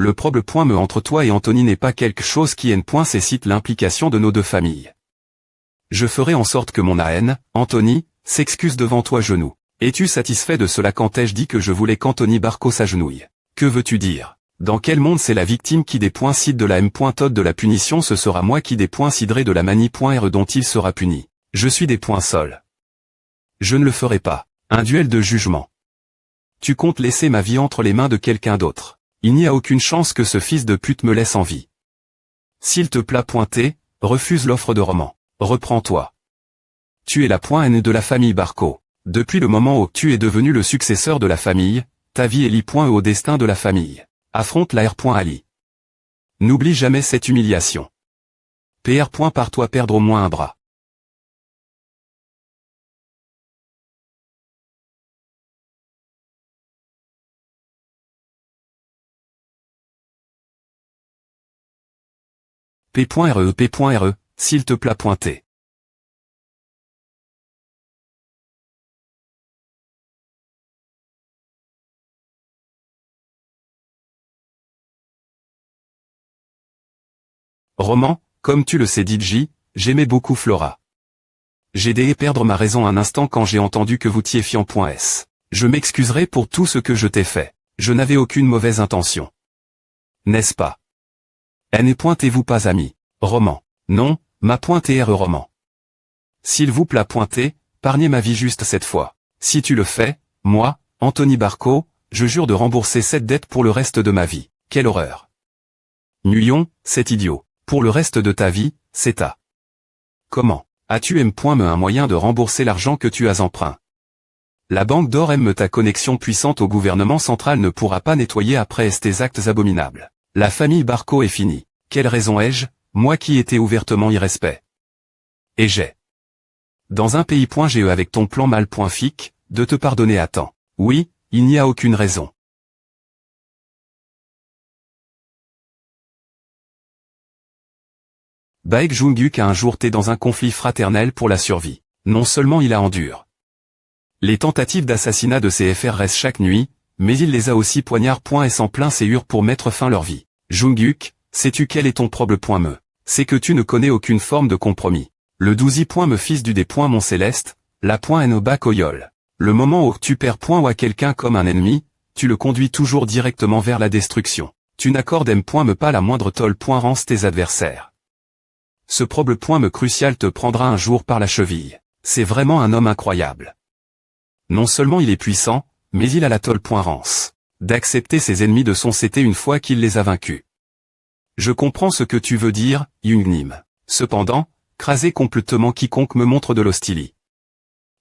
Le problème entre toi et Anthony n'est pas quelque chose qui nécessite l'implication de nos deux familles. Je ferai en sorte que mon Anthony, s'excuse devant toi genou. Es-tu satisfait de cela quand ai-je dit que je voulais qu'Anthony Barco s'agenouille? Que veux-tu dire? Dans quel monde c'est la victime qui décide de la Todd de la punition? Ce sera moi qui déciderai de la manie.r dont il sera puni. Je suis sol. Je ne le ferai pas. Un duel de jugement. Tu comptes laisser ma vie entre les mains de quelqu'un d'autre. Il n'y a aucune chance que ce fils de pute me laisse en vie. S'il te plaît refuse l'offre de roman. Reprends-toi. Tu es la N de la famille Barco. Depuis le moment où tu es devenu le successeur de la famille, ta vie est liée au destin de la famille. Affronte la R.Ali. N'oublie jamais cette humiliation. PR. Par toi perdre au moins un bras. P.re, s'il te plaît pointer. Roman, comme tu le sais DJ, j'aimais beaucoup Flora. J'ai dû perdre ma raison un instant quand j'ai entendu que vous tiez fiant.s. Je m'excuserai pour tout ce que je t'ai fait. Je n'avais aucune mauvaise intention. N'est-ce pas? Pointez-vous pas amis. Roman. Non, ma R roman. S'il vous plaît pargnez ma vie juste cette fois. Si tu le fais, moi, Anthony Barco, je jure de rembourser cette dette pour le reste de ma vie. Quelle horreur. Nuyon, c'est idiot. Pour le reste de ta vie, c'est ta. Comment? As-tu un moyen de rembourser l'argent que tu as emprunt? La banque d'or ta connexion puissante au gouvernement central ne pourra pas nettoyer après tes actes abominables. La famille Barco est finie. Quelle raison ai-je, moi qui étais ouvertement irrespect? Et j'ai. Dans un pays.ge avec ton plan mal.fic, de te pardonner à temps. Oui, il n'y a aucune raison. Baek Jung-guk a un jour été dans un conflit fraternel pour la survie. Non seulement il a endure les tentatives d'assassinat de ses FRS chaque nuit, mais il les a aussi poignard.s en plein séjour pour mettre fin à leur vie. Jung-guk, sais-tu quel est ton problème? C'est que tu ne connais aucune forme de compromis. Le 12 me fils du Mon Céleste, la .no Bakoyol. Le moment où tu perds ou à quelqu'un comme un ennemi, tu le conduis toujours directement vers la destruction. Tu n'accordes me pas la moindre rance tes adversaires. Ce problème crucial te prendra un jour par la cheville. C'est vraiment un homme incroyable. Non seulement il est puissant, mais il a la rance d'accepter ses ennemis de son côté une fois qu'il les a vaincus. Je comprends ce que tu veux dire, Yungnim. Cependant, craser complètement quiconque me montre de l'hostilie.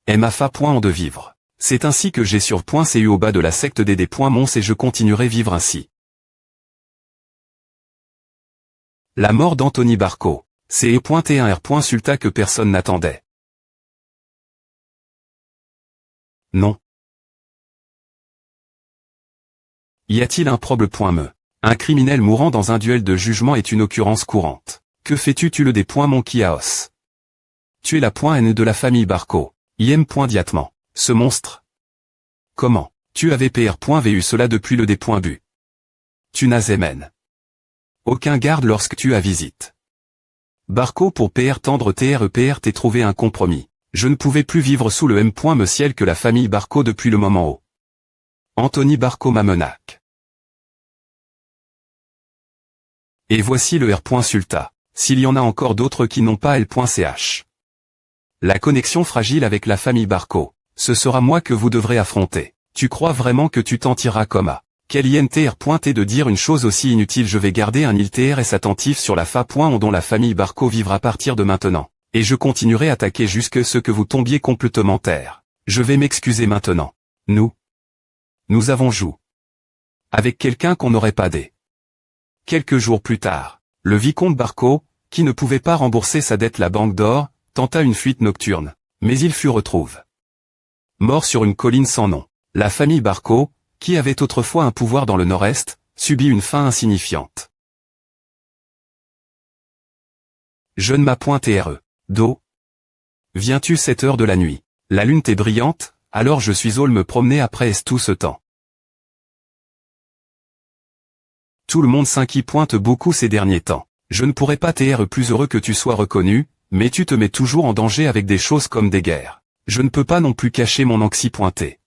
En de vivre. C'est ainsi que j'ai sur.cu au bas de la secte des Mons et je continuerai vivre ainsi. La mort d'Anthony Barco. C'est un R. Sulta que personne n'attendait. Non. Y a-t-il un problème? Un criminel mourant dans un duel de jugement est une occurrence courante. Que fais-tu le mon Kiaos? Tu es la N de la famille Barco. Diatement. Ce monstre. Comment? Tu avais PR.vu cela depuis le bu. Tu n'as aucun garde lorsque tu as visite. Barco pour PR tendre t'es trouvé un compromis. Je ne pouvais plus vivre sous le me ciel que la famille Barco depuis le moment où Anthony Barco m'amenaque. Et voici le R. Sulta. S'il y en a encore d'autres qui n'ont pas L.ch. La connexion fragile avec la famille Barco. Ce sera moi que vous devrez affronter. Tu crois vraiment que tu t'en tireras comme à quel INTR. De dire une chose aussi inutile? Je vais garder un ILTRS attentif sur la dont la famille Barco vivra à partir de maintenant. Et je continuerai à attaquer jusque ce que vous tombiez complètement terre. Je vais m'excuser maintenant. Nous avons joué avec quelqu'un qu'on n'aurait pas dit. Quelques jours plus tard, le vicomte Barco, qui ne pouvait pas rembourser sa dette la banque d'or, tenta une fuite nocturne, mais il fut retrouvé mort sur une colline sans nom. La famille Barco, qui avait autrefois un pouvoir dans le nord-est, subit une fin insignifiante. Jeune ma.re. Do. Viens-tu cette heure de la nuit? La lune t'est brillante, alors je suis allé me promener après tout ce temps. Tout le monde s'inquiète pointe beaucoup ces derniers temps. Je ne pourrais pas t'être plus heureux que tu sois reconnu, mais tu te mets toujours en danger avec des choses comme des guerres. Je ne peux pas non plus cacher mon anxi pointé.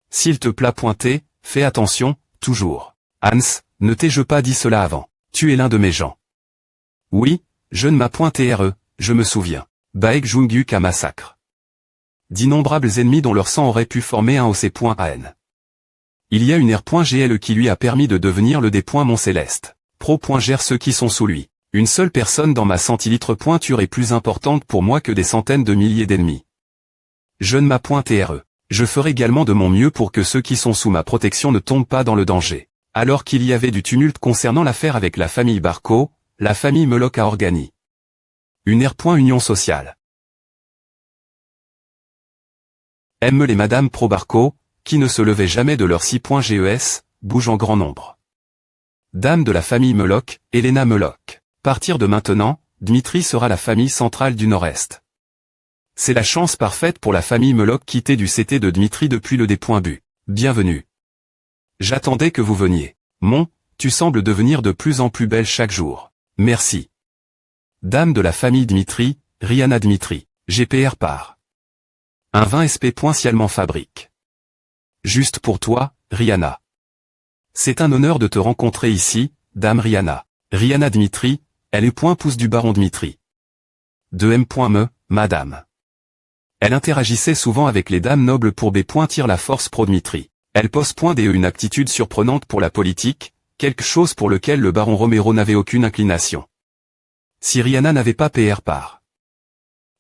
S'il te plaît pointé, fais attention, toujours. Hans, ne t'ai-je pas dit cela avant? Tu es l'un de mes gens. Oui, je ne m'as pointé je me souviens. Baek Jungguk à massacre. D'innombrables ennemis dont leur sang aurait pu former un OC.AN. Il y a une R.GL qui lui a permis de devenir le D.Mont Céleste. Pro.gère ceux qui sont sous lui. Une seule personne dans ma centilitre pointure est plus importante pour moi que des centaines de milliers d'ennemis. Je ne m'as pointé Je ferai également de mon mieux pour que ceux qui sont sous ma protection ne tombent pas dans le danger. Alors qu'il y avait du tumulte concernant l'affaire avec la famille Barco, la famille Meloc a organisé une R.Union sociale. Aime les Madame Pro-Barco, qui ne se levaient jamais de leur 6.GES, bougent en grand nombre. Dame de la famille Meloc, Elena Meloc. Partir de maintenant, Dmitri sera la famille centrale du Nord-Est. C'est la chance parfaite pour la famille Meloc quittée du CT de Dmitri depuis le D.Bu. Bienvenue. J'attendais que vous veniez. Tu sembles devenir de plus en plus belle chaque jour. Merci. Dame de la famille Dmitri, Rihanna Dmitri. GPR par. Un vin SP. Ciellement fabrique. Juste pour toi, Rihanna. C'est un honneur de te rencontrer ici, Dame Rihanna. Rihanna Dmitri, elle est pouce du baron Dmitri. De M.Me, Madame. Elle interagissait souvent avec les dames nobles pour B.Tire la force pro-Dmitri. Elle pose une aptitude surprenante pour la politique, quelque chose pour lequel le baron Romero n'avait aucune inclination. Si Rihanna n'avait pas PR par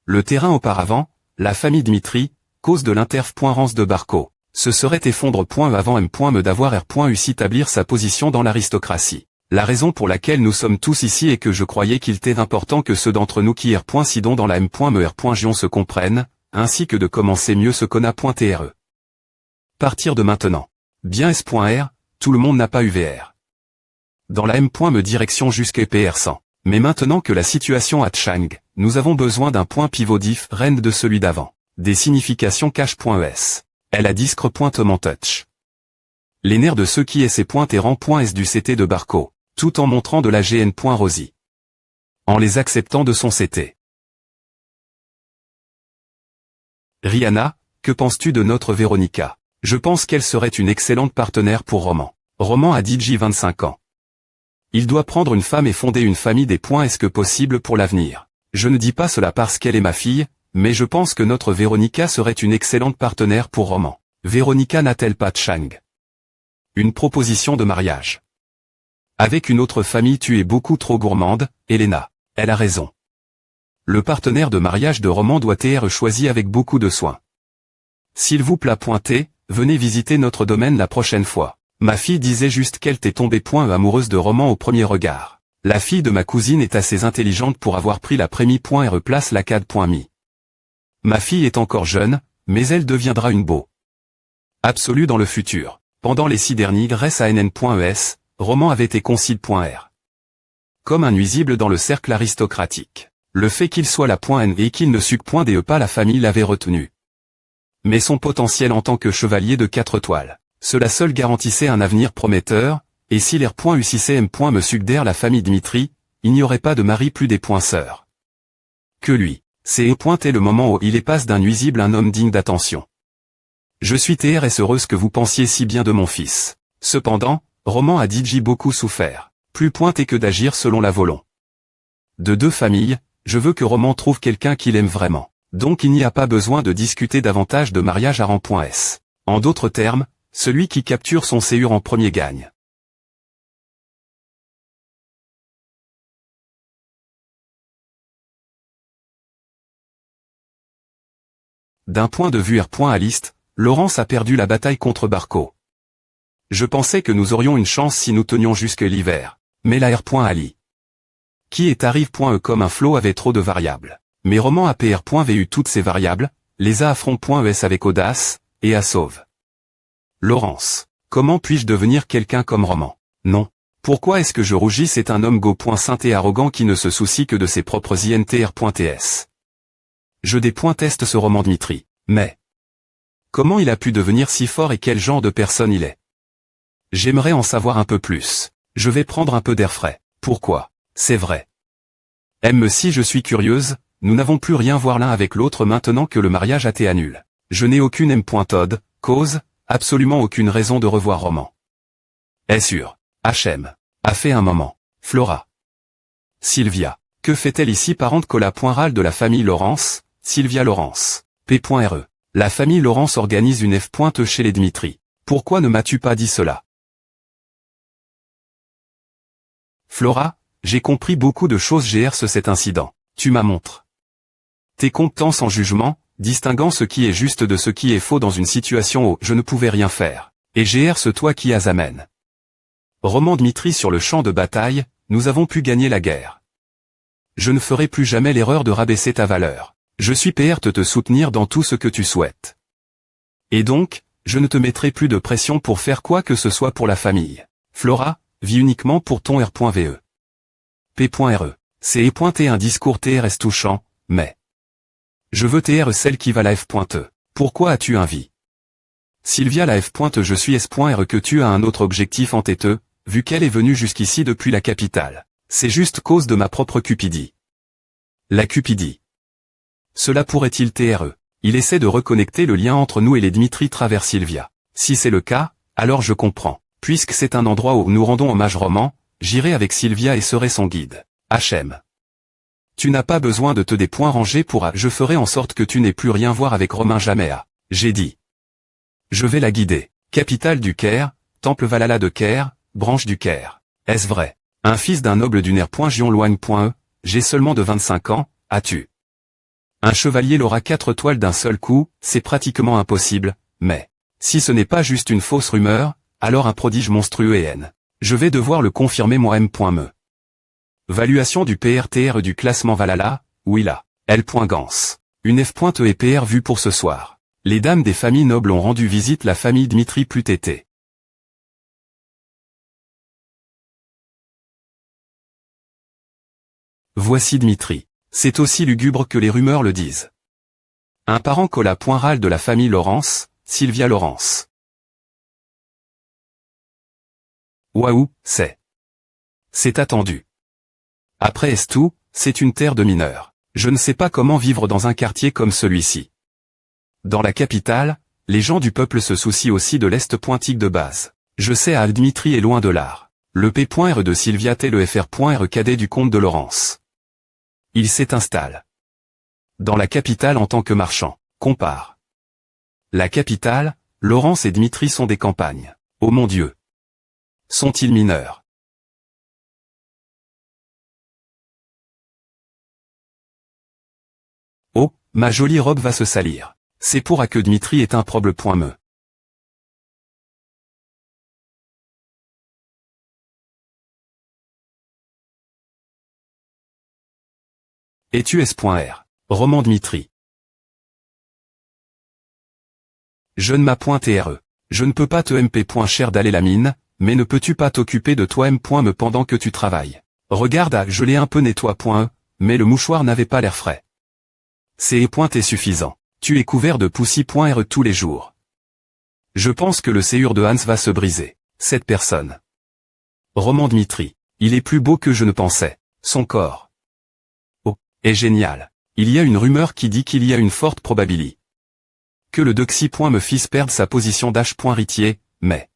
le terrain auparavant, la famille Dmitri, cause de l'interf.rance de Barco, se serait effondre avant M.Me d'avoir R.U s'établir sa position dans l'aristocratie. La raison pour laquelle nous sommes tous ici est que je croyais qu'il était important que ceux d'entre nous qui R.Sidon dans la M.Me R.Gion se comprennent, ainsi que de commencer mieux ce qu'on a.TRE. Partir de maintenant. Bien S.R, tout le monde n'a pas eu VR. Dans la M.Me direction jusqu'à PR100. Mais maintenant que la situation a Chang, nous avons besoin d'un point pivot diff rend de celui d'avant. Des significations cache.es. Elle a discre.ment touch. Les nerfs de ceux qui est ces points errant.s du CT de Barco, tout en montrant de la GN.Rosy. En les acceptant de son CT. Rihanna, que penses-tu de notre Véronica? Je pense qu'elle serait une excellente partenaire pour Roman. Roman a DJ 25 ans. Il doit prendre une femme et fonder une famille des points est-ce que possible pour l'avenir. Je ne dis pas cela parce qu'elle est ma fille, mais je pense que notre Véronica serait une excellente partenaire pour Roman. Véronica n'a-t-elle pas Chang? Une proposition de mariage. Avec une autre famille tu es beaucoup trop gourmande, Elena. Elle a raison. Le partenaire de mariage de Roman doit être choisi avec beaucoup de soin. S'il vous plaît pointer, venez visiter notre domaine la prochaine fois. Ma fille disait juste qu'elle t'est tombée amoureuse de Roman au premier regard. La fille de ma cousine est assez intelligente pour avoir pris la prémie et replace la CAD.mi. Ma fille est encore jeune, mais elle deviendra une beau absolue dans le futur. Pendant les 6 derniers SANN.ES, Roman avait été concile.R. Comme un nuisible dans le cercle aristocratique. Le fait qu'il soit la .N et qu'il ne sucque.DE pas la famille l'avait retenu. Mais son potentiel en tant que chevalier de 4 étoiles. Cela seul garantissait un avenir prometteur, et si l'R.UCCM. Me succdère la famille Dmitri, il n'y aurait pas de mari plus des sœurs. Que lui. C'est le moment où il est passe d'un nuisible un homme digne d'attention. Je suis TRS heureuse que vous pensiez si bien de mon fils. Cependant, Roman a DJ beaucoup souffert. Plus pointé que d'agir selon la volonté. De 2 familles, je veux que Roman trouve quelqu'un qu'il aime vraiment. Donc il n'y a pas besoin de discuter davantage de mariage à rang.s. En d'autres termes, celui qui capture son séur en premier gagne. D'un point de vue R.Aliste, Laurence a perdu la bataille contre Barco. Je pensais que nous aurions une chance si nous tenions jusque l'hiver, mais la R.Ali. Qui est arrive.E comme un flot avait trop de variables. Mais Roman APR.VU toutes ces variables, les a affront.ES avec audace, et à sauve. Laurence. Comment puis-je devenir quelqu'un comme Roman? Non. Pourquoi est-ce que je rougis? C'est un homme go.saint et arrogant qui ne se soucie que de ses propres INTR.TS. Je teste ce Roman Dmitri. Mais comment il a pu devenir si fort et quel genre de personne il est? J'aimerais en savoir un peu plus. Je vais prendre un peu d'air frais. Pourquoi? C'est vrai. M. Si je suis curieuse, nous n'avons plus rien voir l'un avec l'autre maintenant que le mariage a été annulé. Je n'ai aucune M. Todd, cause, absolument aucune raison de revoir Roman. Est sûr. HM. A fait un moment. Flora. Sylvia. Que fait-elle ici parente colla.ral de la famille Laurence, Sylvia Laurence. P.re. La famille Laurence organise une F. chez les Dmitri. Pourquoi ne m'as-tu pas dit cela? Flora, j'ai compris beaucoup de choses GR cet incident. Tu m'as montré tes compétences en jugement, distinguant ce qui est juste de ce qui est faux dans une situation où je ne pouvais rien faire. Et GR ce toi qui as amène. Roman Dmitri sur le champ de bataille, nous avons pu gagner la guerre. Je ne ferai plus jamais l'erreur de rabaisser ta valeur. Je suis prêt te soutenir dans tout ce que tu souhaites. Et donc, je ne te mettrai plus de pression pour faire quoi que ce soit pour la famille. Flora, vis uniquement pour ton R.ve. P.re. C'est un discours TRS touchant, mais... Je veux TR celle qui va la F.e. Pourquoi as-tu un vie? Sylvia la F. Je suis S.R que tu as un autre objectif en tête, vu qu'elle est venue jusqu'ici depuis la capitale. C'est juste cause de ma propre cupidie. La cupidie. Cela pourrait-il TRE? Il essaie de reconnecter le lien entre nous et les Dmitri travers Sylvia. Si c'est le cas, alors je comprends. Puisque c'est un endroit où nous rendons hommage Roman, j'irai avec Sylvia et serai son guide. HM. Tu n'as pas besoin de te des points rangés pour je ferai en sorte que tu n'aies plus rien voir avec Romain jamais à. J'ai dit. Je vais la guider. Capitale du Caire, temple Valhalla de Caire, branche du Caire. Est-ce vrai? Un fils d'un noble du Ner.Gion-Loigne.e, j'ai seulement de 25 ans, as-tu? Un chevalier l'aura 4 toiles d'un seul coup, c'est pratiquement impossible, mais... Si ce n'est pas juste une fausse rumeur, alors un prodige monstrueux et N. Je vais devoir le confirmer moi M.me. Valuation du PRTR du classement Valhalla, oui là. L.Gans. Une F.E et PR vue pour ce soir. Les dames des familles nobles ont rendu visite la famille Dmitri plus tété. Voici Dmitri. C'est aussi lugubre que les rumeurs le disent. Un parent colla.ral de la famille Laurence, Sylvia Laurence. Waouh, c'est attendu. Après Estou, c'est une terre de mineurs. Je ne sais pas comment vivre dans un quartier comme celui-ci. Dans la capitale, les gens du peuple se soucient aussi de l'Est pointique de base. Je sais à Dmitri est loin de l'art. Le P.R de Sylvia T le Fr.R cadet du comte de Laurence. Il s'installe dans la capitale en tant que marchand. Compare. La capitale, Laurence et Dmitri sont des campagnes. Oh mon Dieu. Sont-ils mineurs? Oh, ma jolie robe va se salir. C'est pour que Dmitri est un problème.me. Et tu S.R. Roman Dmitri. Je ne m'appointe.re. Je ne peux pas te MP. Cher d'aller la mine, mais ne peux-tu pas t'occuper de toi M.me pendant que tu travailles? Regarde je l'ai un peu nettoie.e, mais le mouchoir n'avait pas l'air frais. C'est est suffisant. Tu es couvert de poussi.re tous les jours. Je pense que le séur de Hans va se briser. Cette personne. Roman Dmitri. Il est plus beau que je ne pensais. Son corps. Est génial. Il y a une rumeur qui dit qu'il y a une forte probabilité que le Doxy. Me fils perde sa position d'H.Ritier, mais...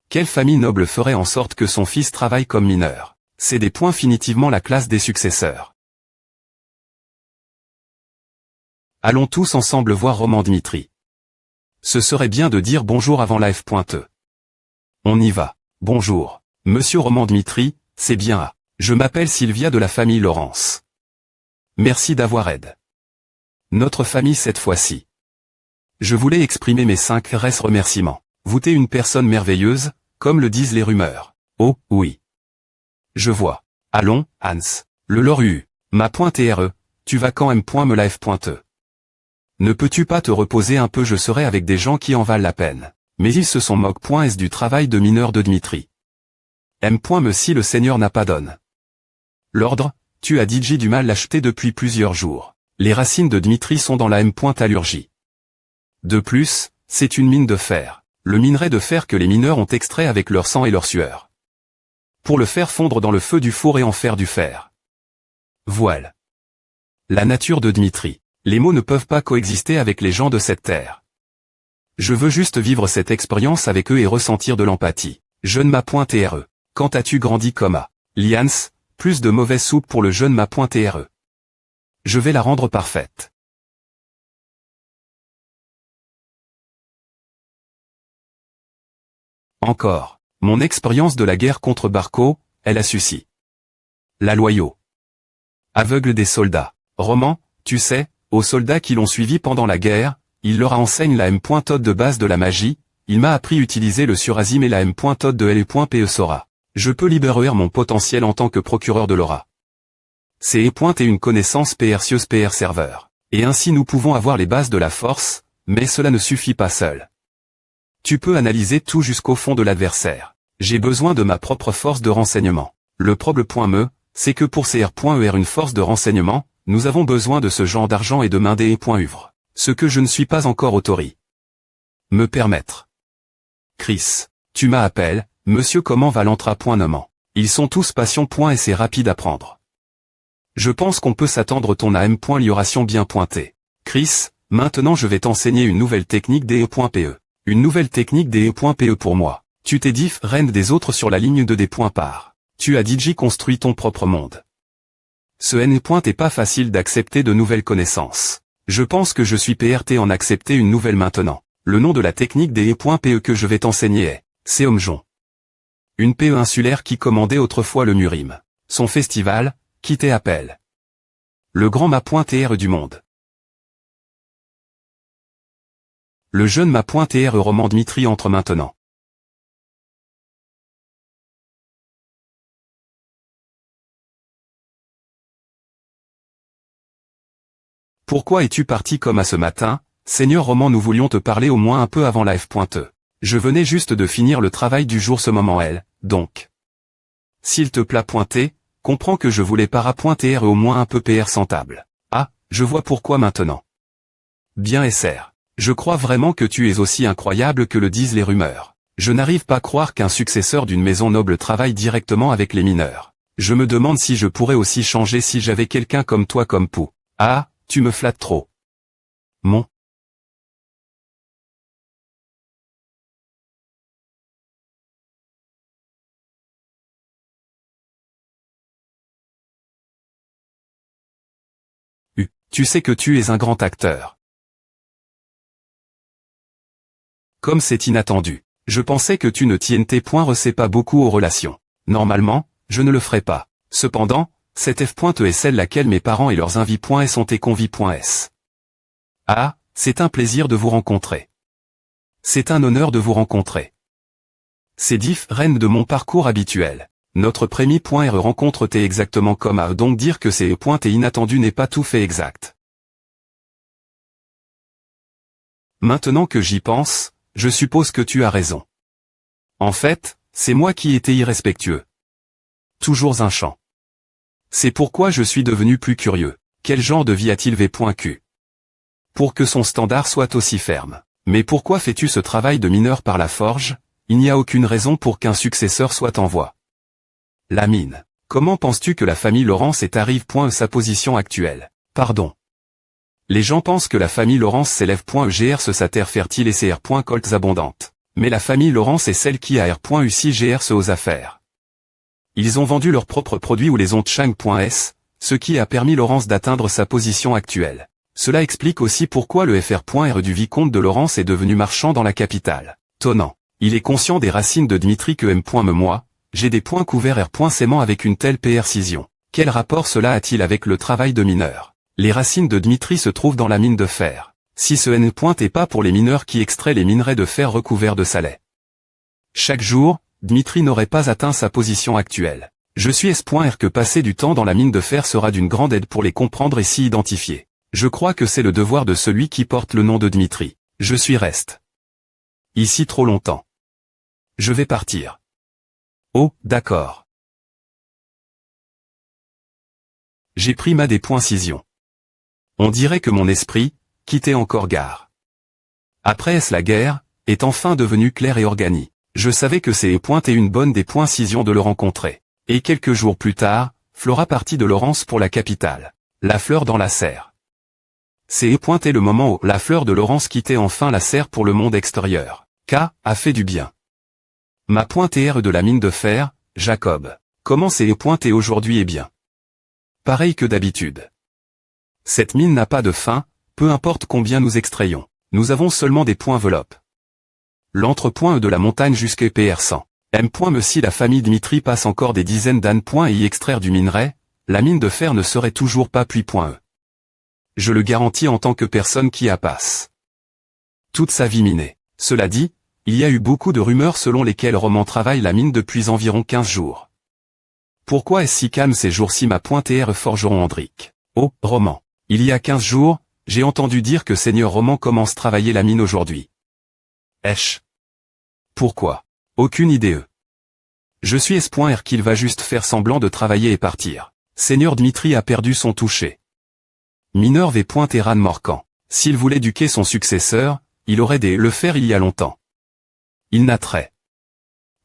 Quelle famille noble ferait en sorte que son fils travaille comme mineur? C'est des points finitivement la classe des successeurs. Allons tous ensemble voir Roman Dmitri. Ce serait bien de dire bonjour avant la F.E. On y va. Bonjour. Monsieur Roman Dmitri, c'est bien à. Je m'appelle Sylvia de la famille Laurence. Merci d'avoir aidé notre famille cette fois-ci. Je voulais exprimer mes 5 remerciements. Vous êtes une personne merveilleuse, comme le disent les rumeurs. Oh, oui. Je vois. Allons, Hans. Le Loru. Ma.re, tu vas quand M.me la F.E. Ne peux-tu pas te reposer un peu? Je serai avec des gens qui en valent la peine. Mais ils se sont moquent.s du travail de mineur de Dmitri. M.me si le Seigneur n'a pas donné l'ordre, tu as DJ du mal l'acheter depuis plusieurs jours. Les racines de Dmitri sont dans la M.allurgie. De plus, c'est une mine de fer. Le minerai de fer que les mineurs ont extrait avec leur sang et leur sueur. pour le faire fondre dans le feu du four et en faire du fer. Voile. La nature de Dmitri. Les mots ne peuvent pas coexister avec les gens de cette terre. Je veux juste vivre cette expérience avec eux et ressentir de l'empathie. Jeune ma.re. Quand as-tu grandi, Lians, plus de mauvaise soupe pour le jeune ma.re. Je vais la rendre parfaite. Encore. Mon expérience de la guerre contre Barco, elle a suci. La loyaux. Aveugle des soldats. Roman, tu sais, aux soldats qui l'ont suivi pendant la guerre, il leur enseigne la M.Tod de base de la magie, il m'a appris utiliser le surazim et la M.Tod de L.Pe Sora. Je peux libérer mon potentiel en tant que procureur de l'aura. C'est et une connaissance précieuse PR serveur. Et ainsi nous pouvons avoir les bases de la force, mais cela ne suffit pas seul. Tu peux analyser tout jusqu'au fond de l'adversaire. J'ai besoin de ma propre force de renseignement. Le problème, c'est que pour CR.ER une force de renseignement, nous avons besoin de ce genre d'argent et de main des .uvre. Ce que je ne suis pas encore autorisé. Me permettre. Chris, tu m'appelles, monsieur comment va l'entra.nommant. Ils sont tous passion. Et c'est rapide à prendre. Je pense qu'on peut s'attendre ton AM.lioration bien pointée. Chris, maintenant je vais t'enseigner une nouvelle technique DE.PE. Une nouvelle technique DE.PE pour moi. Tu t'es différent des autres sur la ligne de des points par. Tu as DJ construit ton propre monde. Ce N. est pas facile d'accepter de nouvelles connaissances. Je pense que je suis PRT en accepter une nouvelle maintenant. Le nom de la technique DE.PE que je vais t'enseigner est Seomjon. Une PE insulaire qui commandait autrefois le Murim. Son festival, qui t'appelle. Le grand ma.TR du monde. Le jeune ma.TR roman Dmitri entre maintenant. Pourquoi es-tu parti comme à ce matin, Seigneur Roman nous voulions te parler au moins un peu avant la F.E. Je venais juste de finir le travail du jour ce moment elle, donc. S'il te plaît comprends que je voulais para.TR au moins un peu PR sans table. Ah, je vois pourquoi maintenant. Bien SR. Je crois vraiment que tu es aussi incroyable que le disent les rumeurs. Je n'arrive pas à croire qu'un successeur d'une maison noble travaille directement avec les mineurs. Je me demande si je pourrais aussi changer si j'avais quelqu'un comme toi comme Pou. Ah, tu me flattes trop. Mon. Tu sais que tu es un grand acteur. Comme c'est inattendu. Je pensais que tu ne recais pas beaucoup aux relations. Normalement, je ne le ferai pas. Cependant, cette F.E est celle laquelle mes parents et leurs invités sont tes conviés.s. Ah, c'est un plaisir de vous rencontrer. C'est un honneur de vous rencontrer. C'est différent de mon parcours habituel. Notre premier.R rencontre t'est exactement comme à donc dire que c'est et inattendu n'est pas tout fait exact. Maintenant que j'y pense, je suppose que tu as raison. En fait, c'est moi qui étais irrespectueux. Toujours un champ. C'est pourquoi je suis devenu plus curieux. Quel genre de vie a-t-il V.Q? Pour que son standard soit aussi ferme. Mais pourquoi fais-tu ce travail de mineur par la forge? Il n'y a aucune raison pour qu'un successeur soit en voie. La mine. Comment penses-tu que la famille Laurence est arrive. Sa position actuelle? Pardon. Les gens pensent que la famille Laurence s'élève. GR sa terre fertile et CR. Colts abondantes. Mais la famille Laurence est celle qui a R.UC GR aux affaires. Ils ont vendu leurs propres produits ou les ont Chang.S, ce qui a permis Laurence d'atteindre sa position actuelle. Cela explique aussi pourquoi le FR.R du vicomte de Laurence est devenu marchand dans la capitale. Tonnant. Il est conscient des racines de Dmitri que moi, j'ai des points couverts R.Sément avec une telle précision. Quel rapport cela a-t-il avec le travail de mineur? Les racines de Dmitri se trouvent dans la mine de fer. Si ce N. est pas pour les mineurs qui extraient les minerais de fer recouverts de salais. Chaque jour, Dmitri n'aurait pas atteint sa position actuelle. Je suis S.R que passer du temps dans la mine de fer sera d'une grande aide pour les comprendre et s'y identifier. Je crois que c'est le devoir de celui qui porte le nom de Dmitri. Je suis reste ici trop longtemps. Je vais partir. Oh, d'accord. J'ai pris ma décision. On dirait que mon esprit, quitté encore gare. Après est-ce la guerre, est enfin devenu clair et organique. Je savais que c'est une bonne décision de le rencontrer. Et quelques jours plus tard, Flora partit de Laurence pour la capitale. La Fleur dans la serre. C'est pointé le moment où la Fleur de Laurence quittait enfin la serre pour le monde extérieur. K a fait du bien. Ma pointe de la mine de fer, Jacob. Comment c'est pointé aujourd'hui est bien. Pareil que d'habitude. Cette mine n'a pas de fin, peu importe combien nous extrayons. Nous avons seulement des points enveloppes. L'entrepoint de la montagne jusqu'à PR100. M. Me si la famille Dmitri passe encore des dizaines d'années à y extraire du minerai, la mine de fer ne serait toujours pas puis.e. Je le garantis en tant que personne qui a passe toute sa vie minée. Cela dit, il y a eu beaucoup de rumeurs selon lesquelles Roman travaille la mine depuis environ 15 jours. Pourquoi est-ce si calme ces jours-ci ma pointe forgeron Hendrik? Oh, Roman. Il y a 15 jours, j'ai entendu dire que Seigneur Roman commence travailler la mine aujourd'hui. Esh. Pourquoi? Aucune idée. Je suis espoir qu'il va juste faire semblant de travailler et partir. Seigneur Dmitri a perdu son toucher. Mineur V. Eran Morcan. S'il voulait éduquer son successeur, il aurait dû le faire il y a longtemps. Il n'a trait.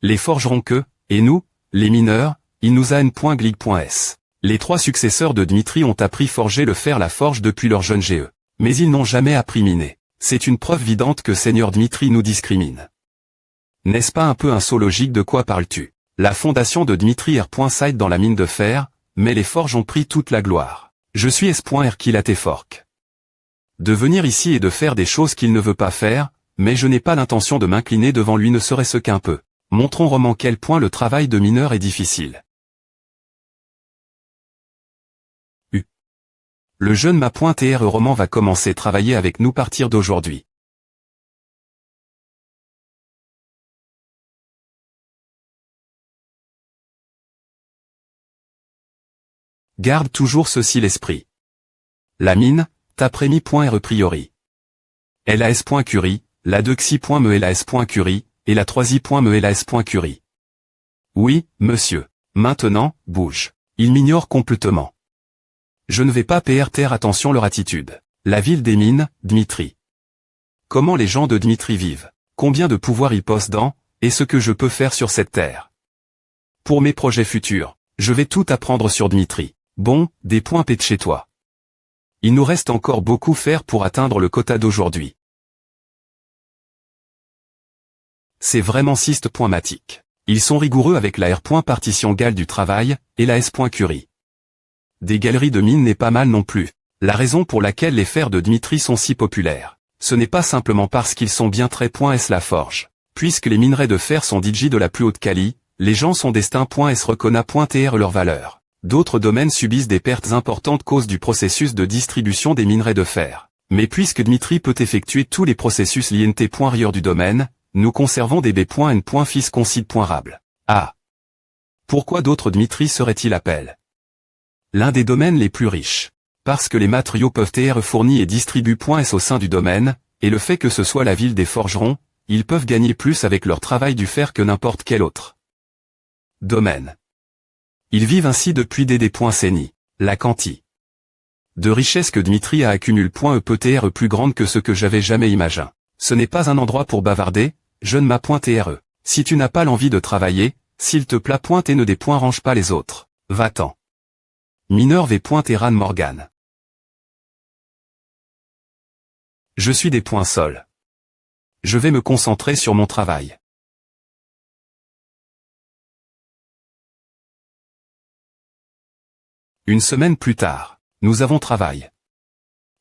Les forgerons que, et nous, les mineurs, il nous a n.glig.s. Les 3 successeurs de Dmitri ont appris forger le fer la forge depuis leur jeune GE. Mais ils n'ont jamais appris miner. C'est une preuve vidante que Seigneur Dmitri nous discrimine. N'est-ce pas un peu un saut logique? De quoi parles-tu? La fondation de Dmitri R.Side dans la mine de fer, mais les forges ont pris toute la gloire. Je suis espoir qu'il a tes forques. De venir ici et de faire des choses qu'il ne veut pas faire, mais je n'ai pas l'intention de m'incliner devant lui ne serait-ce qu'un peu. Montrons Roman quel point le travail de mineur est difficile. Le jeune ma Roman va commencer à travailler avec nous partir d'aujourd'hui. Garde toujours ceci l'esprit. La mine, t'après-mi.re priori. LAS.curie, la 2xi.me LAS.curie, et la 3i.me LAS.curie. Oui, monsieur. Maintenant, bouge. Il m'ignore complètement. Je ne vais pas taire attention leur attitude. La ville des mines, Dmitri. Comment les gens de Dmitri vivent? Combien de pouvoir ils possédent, et ce que je peux faire sur cette terre? Pour mes projets futurs, je vais tout apprendre sur Dmitri. Bon, des points de chez toi. Il nous reste encore beaucoup faire pour atteindre le quota d'aujourd'hui. C'est vraiment systématique. Ils sont rigoureux avec la R.partition gale du travail, et la S.curie. Des galeries de mines n'est pas mal non plus. La raison pour laquelle les fers de Dmitri sont si populaires, ce n'est pas simplement parce qu'ils sont bien très.s la forge. Puisque les minerais de fer sont DJ de la plus haute qualité, les gens sont destin.s reconna.tr leur valeur. D'autres domaines subissent des pertes importantes cause du processus de distribution des minerais de fer. Mais puisque Dmitri peut effectuer tous les processus l'INT.rieur du domaine, nous conservons des B.N.fils concide.rable. Ah. Pourquoi d'autres Dmitri seraient-ils appel? L'un des domaines les plus riches. Parce que les matériaux peuvent être fournis et distribuent.s au sein du domaine, et le fait que ce soit la ville des forgerons, ils peuvent gagner plus avec leur travail du fer que n'importe quel autre domaine. Ils vivent ainsi depuis des.CENI. La quantité de richesse que Dmitri a accumule.e peut être plus grande que ce que j'avais jamais imaginé. Ce n'est pas un endroit pour bavarder, jeune ma.re. Si tu n'as pas l'envie de travailler, s'il te plaît et ne range pas les autres. Va-t'en. Mineur V. Eran Morgan. Je suis des points sol. Je vais me concentrer sur mon travail. Une semaine plus tard, nous avons travaillé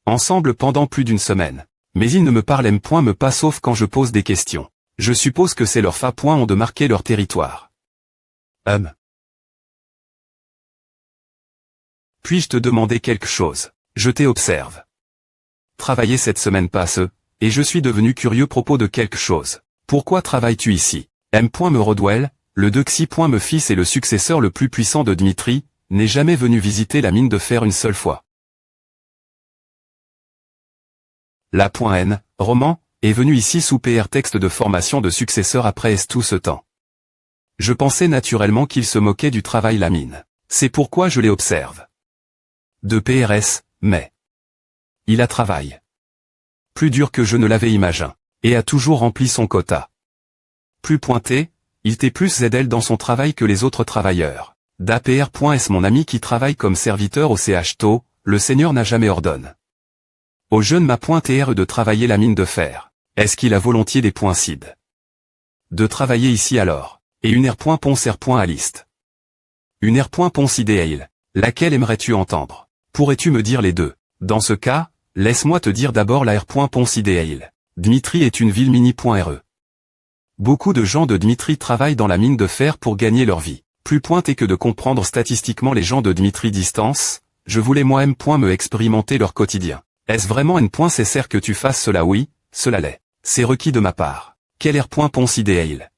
ensemble pendant plus d'une semaine. Mais ils ne me parlent pas sauf quand je pose des questions. Je suppose que c'est leur ont de marquer leur territoire. Puis-je te demander quelque chose? Je t'observe. Travailler cette semaine passe, et je suis devenu curieux propos de quelque chose. Pourquoi travailles-tu ici? Me Rodwell, le 2xi. Me fils et le successeur le plus puissant de Dmitri, n'est jamais venu visiter la mine de fer une seule fois. La .N, Roman, est venu ici sous PR texte de formation de successeur après tout ce temps. Je pensais naturellement qu'il se moquait du travail la mine. C'est pourquoi je les observe. De PRS, mais il a travaillé plus dur que je ne l'avais imaginé, et a toujours rempli son quota. Plus pointé, il était plus zèle dans son travail que les autres travailleurs. d'APR.S mon ami qui travaille comme serviteur au CHTO, le Seigneur n'a jamais ordonné au jeune ma.TRE de travailler la mine de fer. Est-ce qu'il a volontiers des points cid de travailler ici alors? Et une R.Poncer.Aliste. Une R.Poncidéail. Laquelle aimerais-tu entendre? Pourrais-tu me dire les deux? Dans ce cas, laisse-moi te dire d'abord la R.Poncidéail. Dmitri est une ville mini.re. Beaucoup de gens de Dmitri travaillent dans la mine de fer pour gagner leur vie. Plus pointé que de comprendre statistiquement les gens de Dmitri distance, je voulais moi-même me expérimenter leur quotidien. Est-ce vraiment nécessaire que tu fasses cela? Oui, cela l'est. C'est requis de ma part. Quel R.Poncidéail?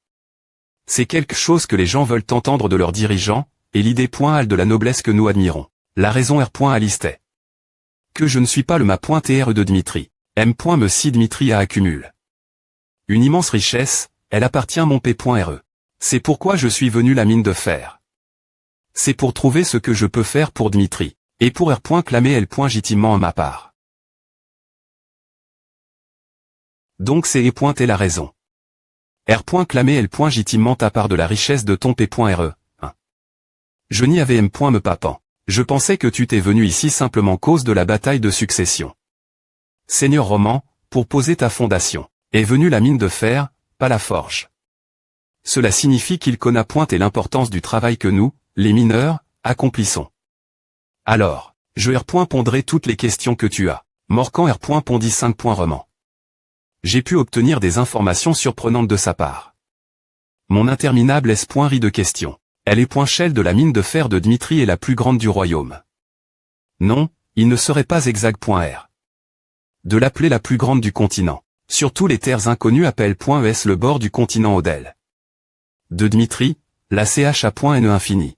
C'est quelque chose que les gens veulent entendre de leurs dirigeants, et l'idée.al de la noblesse que nous admirons. La raison R.Aliste est que je ne suis pas le ma.TRE de Dmitri. M.me si Dmitri a accumule une immense richesse, elle appartient à mon P.re. C'est pourquoi je suis venu la mine de fer. C'est pour trouver ce que je peux faire pour Dmitri, et pour R. clamer L. légitimement à ma part. Donc c'est E. la raison. R. clamer L. légitimement ta part de la richesse de ton P.re. Je n'y avais me papant. Je pensais que tu t'es venu ici simplement cause de la bataille de succession. Seigneur Roman, pour poser ta fondation, est venu la mine de fer, pas la forge. Cela signifie qu'il connaît et l'importance du travail que nous, les mineurs, accomplissons. Alors, je pondrai toutes les questions que tu as. Morcan pondit 5 Roman. J'ai pu obtenir des informations surprenantes de sa part. Mon interminable rit de questions. Elle est Shell de la mine de fer de Dmitri est la plus grande du royaume. Non, il ne serait pas exact.R. de l'appeler la plus grande du continent. Surtout les terres inconnues appellent .es le bord du continent Odel. De Dmitri, la CHA.ne infini.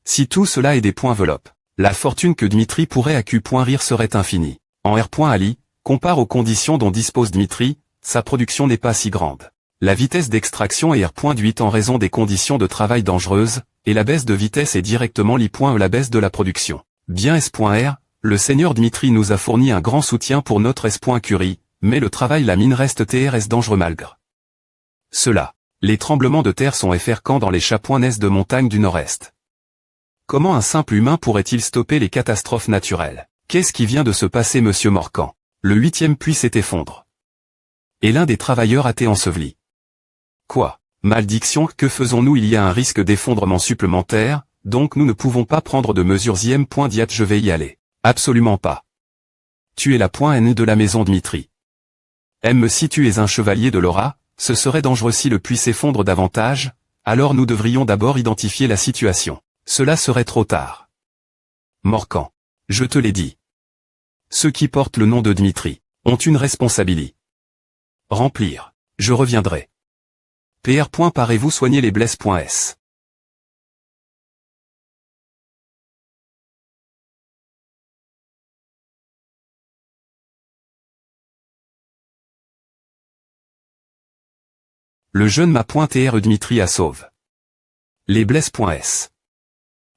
Si tout cela est des enveloppes, la fortune que Dmitri pourrait rire serait infinie. En R.Ali, compare aux conditions dont dispose Dmitri, sa production n'est pas si grande. La vitesse d'extraction est R.8 en raison des conditions de travail dangereuses, et la baisse de vitesse est directement li.e la baisse de la production. Bien S.R, le seigneur Dmitri nous a fourni un grand soutien pour notre S.Curie, mais le travail la mine reste TRS dangereux malgré cela. Les tremblements de terre sont fréquents dans les chats.nes de montagne du nord-est. Comment un simple humain pourrait-il stopper les catastrophes naturelles? Qu'est-ce qui vient de se passer monsieur Morcan? Le 8e puits s'est effondré. Et l'un des travailleurs a été enseveli. Quoi? Malédiction, que faisons-nous? Il y a un risque d'effondrement supplémentaire, donc nous ne pouvons pas prendre de mesures diat je vais y aller. Absolument pas. Tu es la .N de la maison Dmitri. Si tu es un chevalier de Laura, ce serait dangereux si le puits s'effondre davantage, alors nous devrions d'abord identifier la situation. Cela serait trop tard. Morcan. Je te l'ai dit. Ceux qui portent le nom de Dmitri ont une responsabilité. Remplir. Je reviendrai. PR. Parez-vous soigner les blesses.s. Le jeune ma.TRE Dmitri a sauve. Les blesses.s.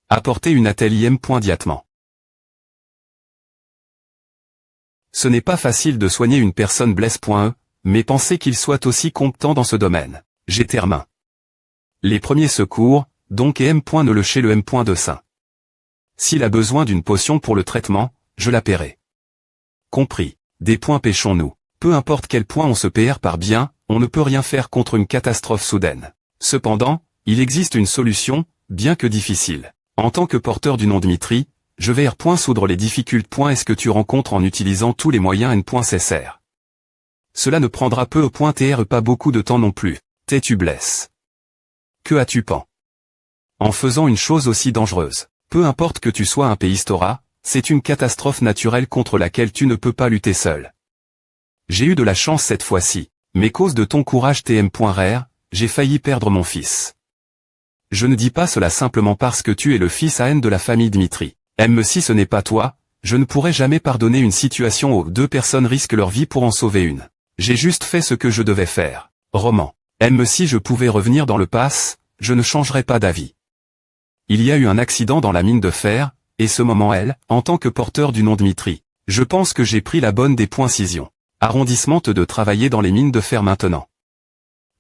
Apporter une atelier diatement. Ce n'est pas facile de soigner une personne blesse.e, mais pensez qu'il soit aussi compétent dans ce domaine. J'ai termin. Les premiers secours, donc et M. le chez le M. de Saint. S'il a besoin d'une potion pour le traitement, je la paierai. Compris. Des points pêchons-nous. Peu importe quel point on se PR par bien, on ne peut rien faire contre une catastrophe soudaine. Cependant, il existe une solution, bien que difficile. En tant que porteur du nom Dmitri, je vais soudre les difficultés. Est-ce que tu rencontres en utilisant tous les moyens N.cr. Cela ne prendra peu .tr pas beaucoup de temps non plus. Tu blesses. Que as-tu pen? En faisant une chose aussi dangereuse. Peu importe que tu sois un Péistora, c'est une catastrophe naturelle contre laquelle tu ne peux pas lutter seul. J'ai eu de la chance cette fois-ci, mais cause de ton courage tm.rare, j'ai failli perdre mon fils. Je ne dis pas cela simplement parce que tu es le fils à N de la famille Dmitri. Si ce n'est pas toi, je ne pourrai jamais pardonner une situation où 2 personnes risquent leur vie pour en sauver une. J'ai juste fait ce que je devais faire. Roman. Si je pouvais revenir dans le pass, je ne changerais pas d'avis. Il y a eu un accident dans la mine de fer, et ce moment en tant que porteur du nom Dmitri, je pense que j'ai pris la bonne des décisions. Arrondissement de travailler dans les mines de fer maintenant.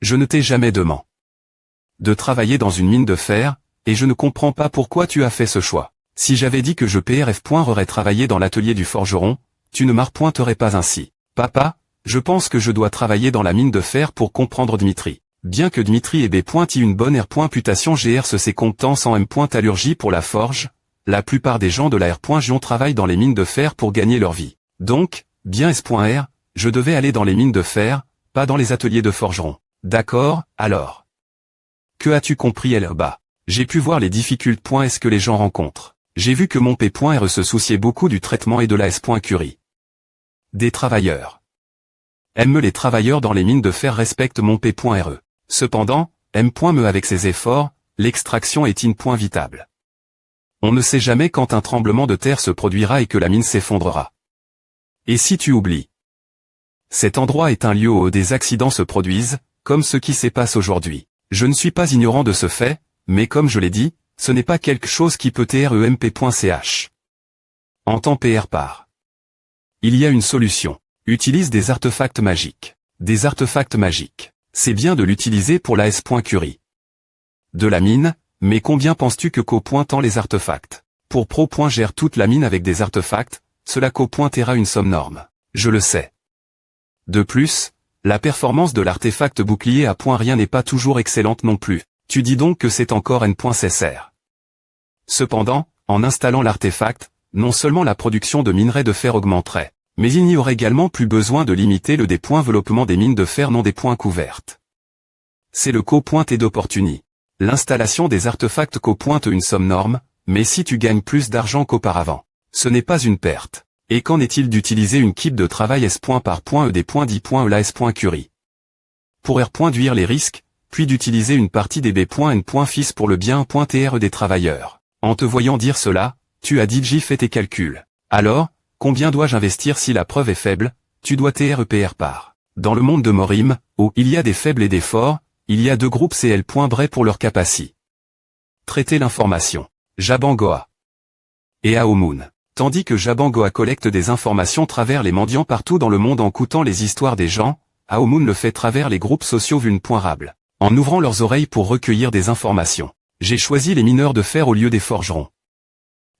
Je ne t'ai jamais demandé de travailler dans une mine de fer, et je ne comprends pas pourquoi tu as fait ce choix. Si j'avais dit que je PRF.aurais travaillé dans l'atelier du forgeron, tu ne m'arpointerais pas ainsi. Papa, je pense que je dois travailler dans la mine de fer pour comprendre Dmitri. Bien que Dmitri ait B.I une bonne R.putation GR ses compétences en M.allurgie pour la forge, la plupart des gens de la R.Gion travaillent dans les mines de fer pour gagner leur vie. Donc, bien S.R, je devais aller dans les mines de fer, pas dans les ateliers de forgeron. D'accord, alors. Que as-tu compris L.Bas? J'ai pu voir les difficultés. Est-ce que les gens rencontrent? J'ai vu que mon P.R se souciait beaucoup du traitement et de la S.Curie. Des travailleurs. Les travailleurs dans les mines de fer respectent mon P.RE. Cependant, M.me avec ses efforts, l'extraction est inévitable. On ne sait jamais quand un tremblement de terre se produira et que la mine s'effondrera. Et si tu oublies? Cet endroit est un lieu où des accidents se produisent, comme ce qui se passe aujourd'hui. Je ne suis pas ignorant de ce fait, mais comme je l'ai dit, ce n'est pas quelque chose qui peut tremp.ch. En temps PR par. Il y a une solution. Utilise des artefacts magiques. Des artefacts magiques. C'est bien de l'utiliser pour la S.Curie. De la mine, mais combien penses-tu que co-pointant les artefacts? Pour Pro. Gère toute la mine avec des artefacts, cela co-pointera une somme norme. Je le sais. De plus, la performance de l'artefact bouclier à point rien n'est pas toujours excellente non plus. Tu dis donc que c'est encore N.CSR. Cependant, en installant l'artefact, non seulement la production de minerais de fer augmenterait, mais il n'y aurait également plus besoin de limiter le développement des mines de fer non des points couvertes. C'est le co-point et d'opportunité. L'installation des artefacts co-pointe une somme norme, mais si tu gagnes plus d'argent qu'auparavant, ce n'est pas une perte. Et qu'en est-il d'utiliser une équipe de travail S. par point E des points 10 points E la S.Curie? Pour réduire les risques, puis d'utiliser une partie des B.N. Fils pour le bien .TR des travailleurs. En te voyant dire cela, tu as dit j'ai fait tes calculs. Alors, combien dois-je investir si la preuve est faible? Tu dois TREPR par. Dans le monde de Morim, où il y a des faibles et des forts, il y a deux groupes CL. Bray pour leur capacité. Traiter l'information. Jabangoa. Et Aomoon. Tandis que Jabangoa collecte des informations travers les mendiants partout dans le monde en écoutant les histoires des gens, Aomoon le fait travers les groupes sociaux vulnérables. En ouvrant leurs oreilles pour recueillir des informations. J'ai choisi les mineurs de fer au lieu des forgerons.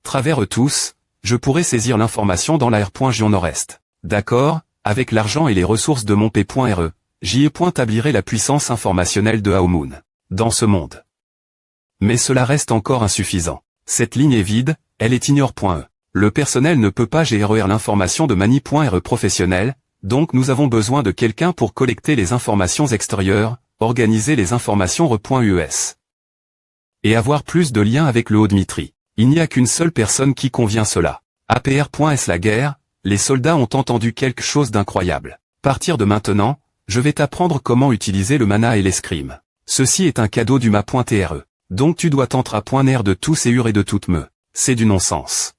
Travers eux tous, je pourrais saisir l'information dans la R.Gion Nord-Est. D'accord, avec l'argent et les ressources de mon P.RE, j'y établirai la puissance informationnelle de Aomoon. Dans ce monde. Mais cela reste encore insuffisant. Cette ligne est vide, elle est ignore.e. Le personnel ne peut pas gérer l'information de Mani.RE professionnel, donc nous avons besoin de quelqu'un pour collecter les informations extérieures, organiser les informations re.us. Et avoir plus de liens avec le haut Dmitri. Il n'y a qu'une seule personne qui convient cela. APR.S la guerre, les soldats ont entendu quelque chose d'incroyable. Partir de maintenant, je vais t'apprendre comment utiliser le mana et l'escrime. Ceci est un cadeau du ma.TRE. Donc tu dois t'entra.ner de tous et et de toute me. C'est du non-sens.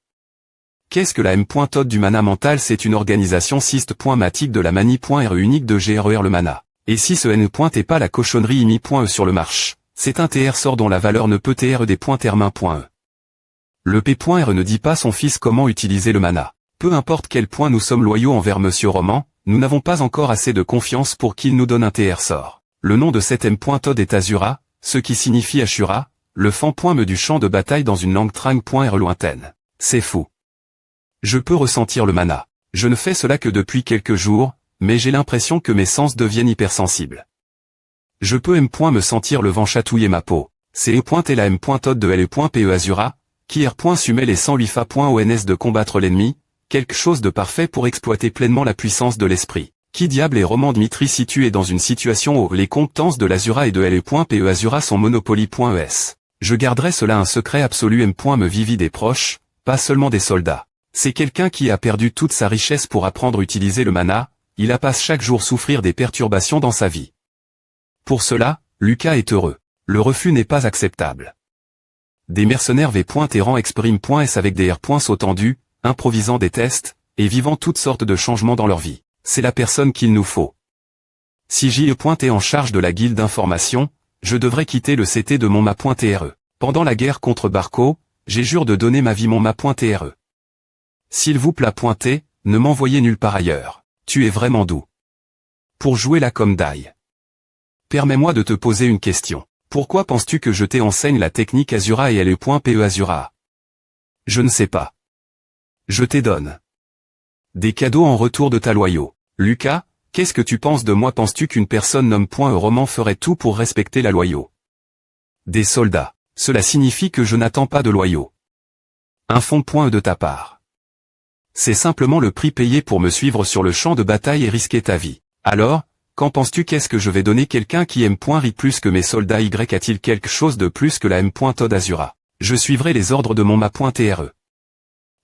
Qu'est-ce que la M.Tod du mana mental? C'est une organisation syst.matique de la mani.RE unique de GRER le mana. Et si ce N. est pas la cochonnerie IMI.E sur le marche, c'est un TR sort dont la valeur ne peut TR des .termin.E. Le P.RE ne dit pas son fils comment utiliser le mana. Peu importe quel point nous sommes loyaux envers Monsieur Roman, nous n'avons pas encore assez de confiance pour qu'il nous donne un TR sort. Le nom de cet M.Tod est Azura, ce qui signifie Ashura, le fan.me du champ de bataille dans une langue trang.RE lointaine. C'est fou. Je peux ressentir le mana. Je ne fais cela que depuis quelques jours, mais j'ai l'impression que mes sens deviennent hypersensibles. Je peux me sentir le vent chatouiller ma peau. C'est et la M.Tod de LE.PE Azura, qui R.Summet les 108 fa.ONS de combattre l'ennemi, quelque chose de parfait pour exploiter pleinement la puissance de l'esprit. Qui diable est Roman Dmitri si tu es dans une situation où les compétences de l'Azura et de LE.PE Azura sont monopoly.es. Je garderai cela un secret absolu me vivi des proches, pas seulement des soldats. C'est quelqu'un qui a perdu toute sa richesse pour apprendre à utiliser le mana, il a passe chaque jour souffrir des perturbations dans sa vie. Pour cela, Lucas est heureux. Le refus n'est pas acceptable. Des mercenaires V.Terran exprime.s avec des R. Sautendus, improvisant des tests, et vivant toutes sortes de changements dans leur vie. C'est la personne qu'il nous faut. Si J.E. est en charge de la guilde d'information, je devrais quitter le CT de mon ma.TRE. Pendant la guerre contre Barco, j'ai juré de donner ma vie mon ma.TRE. S'il vous plaît pointer, ne m'envoyez nulle part ailleurs. Tu es vraiment doux. Pour jouer là comme die. Permets-moi de te poser une question. Pourquoi penses-tu que je t'enseigne la technique Azura et LE.PE Azura? Je ne sais pas. Je te donne des cadeaux en retour de ta loyauté. Lucas, qu'est-ce que tu penses de moi? Penses-tu qu'une personne nomme.E roman ferait tout pour respecter la loyauté des soldats? Cela signifie que je n'attends pas de loyauté. Un fonds.E de ta part. C'est simplement le prix payé pour me suivre sur le champ de bataille et risquer ta vie. Alors, qu'en penses-tu? Qu'est-ce que je vais donner? Quelqu'un qui aime.RI plus que mes soldats? Y a-t-il quelque chose de plus que la M.Todd Azura? Je suivrai les ordres de mon ma.TRE.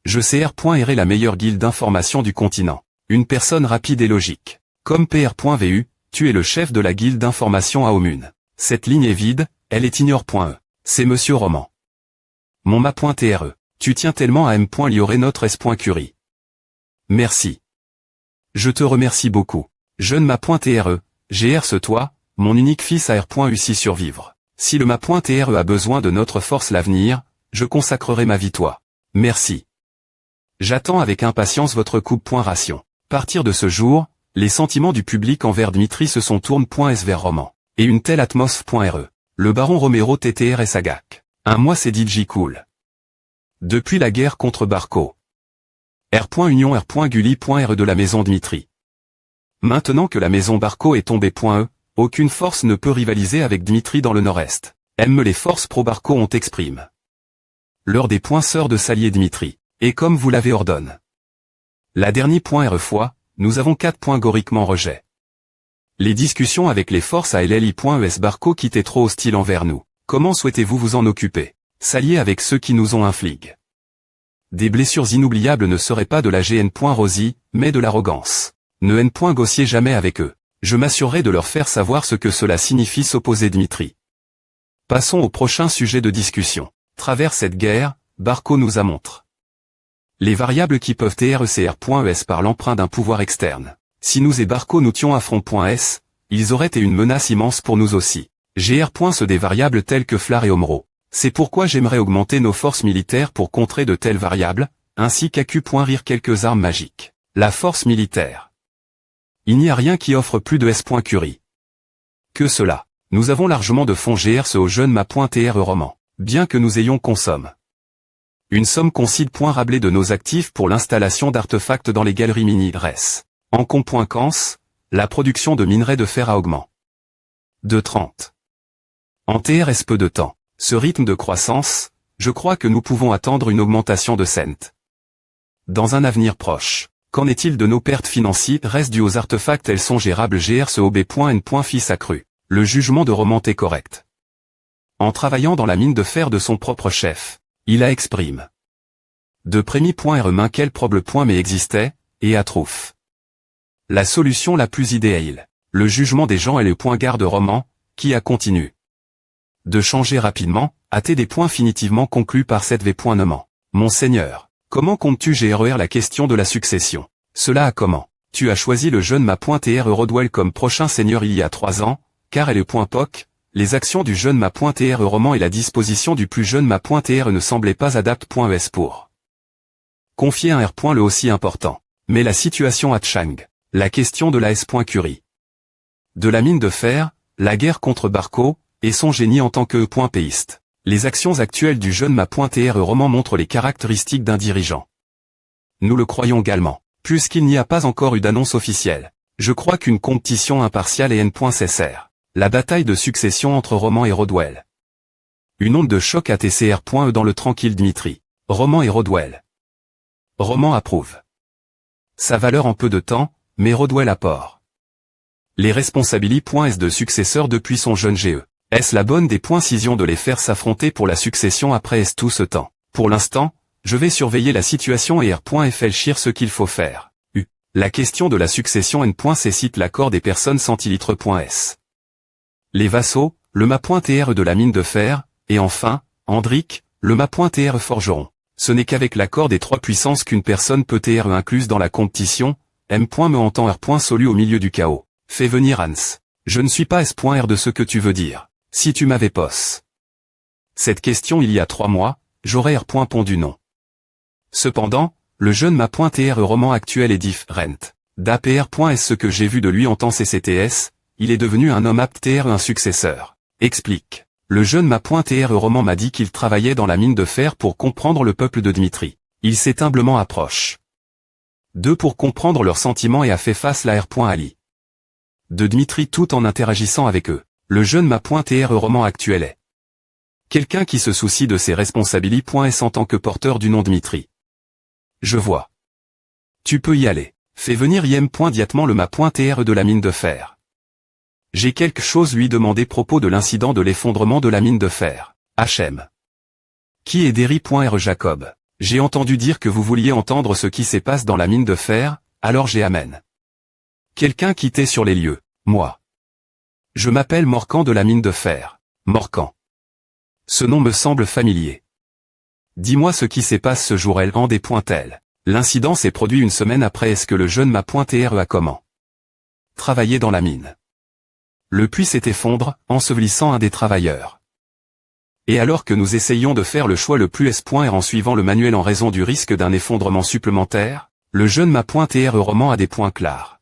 Je CR.RE la meilleure guilde d'information du continent. Une personne rapide et logique. Comme PR.VU, tu es le chef de la guilde d'information à Omune. Cette ligne est vide, elle est ignore.E. C'est Monsieur Roman. Mon ma.TRE. Tu tiens tellement à M.Lioré notre S.Curie. Merci. Je te remercie beaucoup. Jeune ma.TRE, GR toi, mon unique fils à R.U6 survivre. Si le ma.TRE a besoin de notre force l'avenir, je consacrerai ma vie toi. Merci. J'attends avec impatience votre coupe.ration. Partir de ce jour, les sentiments du public envers Dmitri se sont tourne.s vers Roman. Et une telle atmosphère.RE. Le baron Romero TTR et Sagak. Un mois c'est DJ cool. Depuis la guerre contre Barco. R.Union R.Gulli.RE de la maison Dmitri. Maintenant que la maison Barco est tombée.E, aucune force ne peut rivaliser avec Dmitri dans le nord-est. Aime les forces pro-Barco ont exprime. L'heure des sœurs de s'allier Dmitri. Et comme vous l'avez ordonné. La dernière.RE fois, nous avons 4 goriquement rejet. Les discussions avec les forces à LLI.ES Barco qui étaient trop hostiles envers nous. Comment souhaitez-vous vous en occuper? S'allier avec ceux qui nous ont infligé des blessures inoubliables ne seraient pas de la GN.Rosy, mais de l'arrogance. Ne N.Gossier jamais avec eux. Je m'assurerai de leur faire savoir ce que cela signifie s'opposer Dmitri. Passons au prochain sujet de discussion. Travers cette guerre, Barco nous a montré les variables qui peuvent TRECR.ES par l'emprunt d'un pouvoir externe. Si nous et Barco nous tions à front.S, ils auraient été une menace immense pour nous aussi. GR. Des variables telles que Flar et Omro. C'est pourquoi j'aimerais augmenter nos forces militaires pour contrer de telles variables, ainsi qu'AQ.Rire quelques armes magiques. La force militaire. Il n'y a rien qui offre plus de S.Curie. Que cela. Nous avons largement de fonds GRC au jeune ma.TRE roman. Bien que nous ayons consomme une somme concide.rablée de nos actifs pour l'installation d'artefacts dans les galeries mini-res. En com.cans, la production de minerais de fer a augmenté de 30. En TRS peu de temps. Ce rythme de croissance, je crois que nous pouvons attendre une augmentation de cent. Dans un avenir proche. Qu'en est-il de nos pertes financières dues aux artefacts? Elles sont gérables. GRCOB.N. Fils accru. Le jugement de Roman est correct. En travaillant dans la mine de fer de son propre chef, il a exprime de prémis.RE quel problème mais existait, et à trouf. La solution la plus idéale. Le jugement des gens est le point garde Roman, qui a continué de changer rapidement, à des points finitivement conclus par cette V.Nommant. Monseigneur, comment comptes-tu gérer la question de la succession? Cela a comment? Tu as choisi le jeune ma.TRE Rodwell comme prochain seigneur il y a 3 ans, car elle est .POC, les actions du jeune ma.TRE roman et la disposition du plus jeune ma.TRE ne semblaient pas adaptes.ES pour confier un R. Le aussi important. Mais la situation à Chang, la question de la S.Curie, de la mine de fer, la guerre contre Barco, et son génie en tant que péiste. Les actions actuelles du jeune ma.TRE roman montrent les caractéristiques d'un dirigeant. Nous le croyons également, puisqu'il n'y a pas encore eu d'annonce officielle. Je crois qu'une compétition impartiale est N.Cessr. La bataille de succession entre Roman et Rodwell. Une onde de choc à TCR.E dans le tranquille Dmitri. Roman et Rodwell. Roman approuve sa valeur en peu de temps, mais Rodwell apport les responsabilités.S de successeur depuis son jeune GE. Est-ce la bonne des .cision de les faire s'affronter pour la succession après tout ce temps? Pour l'instant, je vais surveiller la situation et R.Réfléchir ce qu'il faut faire. La question de la succession N.C cite l'accord des personnes centilitres.S. Les vassaux, le ma.TRE de la mine de fer, et enfin, Andric, le ma.TRE forgeron. Ce n'est qu'avec l'accord des 3 puissances qu'une personne peut TRE incluse dans la compétition, M.Me entend R. Solu au milieu du chaos. Fais venir Hans. Je ne suis pas S.R de ce que tu veux dire. Si tu m'avais posé cette question il y a 3 mois, j'aurais R. Pondu non. Cependant, le jeune ma.TRE roman actuel est différent. d'APR. Ce que j'ai vu de lui en temps CCTS, il est devenu un homme apte TRE un successeur. Explique. Le jeune ma.tr roman m'a dit qu'il travaillait dans la mine de fer pour comprendre le peuple de Dmitri. Il s'est humblement approché d'eux pour comprendre leurs sentiments et a fait face la R.Ali. de Dmitri tout en interagissant avec eux. Le jeune ma.tr roman actuel est quelqu'un qui se soucie de ses responsabilités. En tant que porteur du nom Dmitri. Je vois. Tu peux y aller. Fais venir Diatement le ma.tr de la mine de fer. J'ai quelque chose lui demander propos de l'incident de l'effondrement de la mine de fer. HM. Qui est Derry.R Jacob. J'ai entendu dire que vous vouliez entendre ce qui se passe dans la mine de fer, alors j'ai amène. Quelqu'un qui était sur les lieux. Moi. Je m'appelle Morcan de la mine de fer. Morcan. Ce nom me semble familier. Dis-moi ce qui se passe ce jour. Elle rend des pointelles. L'incident s'est produit une semaine après. Est-ce que le jeune ma.tr a comment travaillé dans la mine. Le puits s'est effondré, ensevelissant un des travailleurs. Et alors que nous essayons de faire le choix le plus S.R en suivant le manuel en raison du risque d'un effondrement supplémentaire, le jeune ma.tr roman a des points clairs.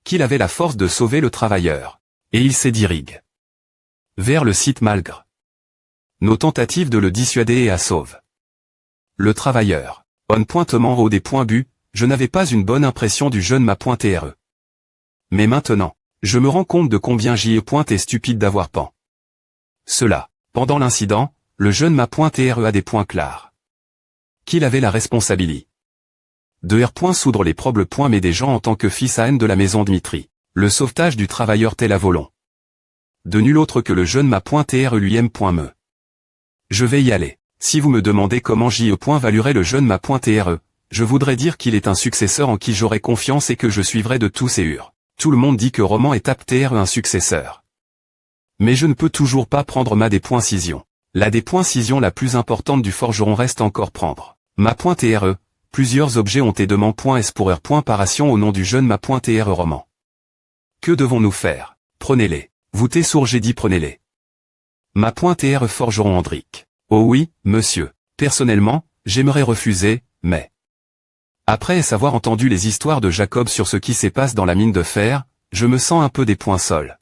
Qu'il avait la force de sauver le travailleur. Et il s'est dirigé vers le site malgré nos tentatives de le dissuader et à sauve le travailleur. On pointement haut des points bu, je n'avais pas une bonne impression du jeune ma.tr. Mais maintenant, je me rends compte de combien j'y est stupide d'avoir pan. Cela, pendant l'incident, le jeune ma.tr a des points clairs. Qu'il avait la responsabilité de R. Soudre les problèmes. Mais des gens en tant que fils à haine de la maison Dmitri. Le sauvetage du travailleur tel à volon. De nul autre que le jeune ma.tr lui-même. Je vais y aller. Si vous me demandez comment j'y valuerai le jeune ma.tr, je voudrais dire qu'il est un successeur en qui j'aurai confiance et que je suivrai de tous ses hurs. Tout le monde dit que Roman est aptr un successeur. Mais je ne peux toujours pas prendre ma décision. La décision la plus importante du forgeron reste encore prendre. Ma.tr, plusieurs objets ont été demandés pour R. Paration au nom du jeune ma.tr Roman. Que devons-nous faire? Prenez-les. Vous sourd j'ai dit prenez-les. Ma.tr forgeron Hendrik. Oh oui, monsieur. Personnellement, j'aimerais refuser, mais... Après avoir entendu les histoires de Jacob sur ce qui se passe dans la mine de fer, je me sens un peu des poings sols.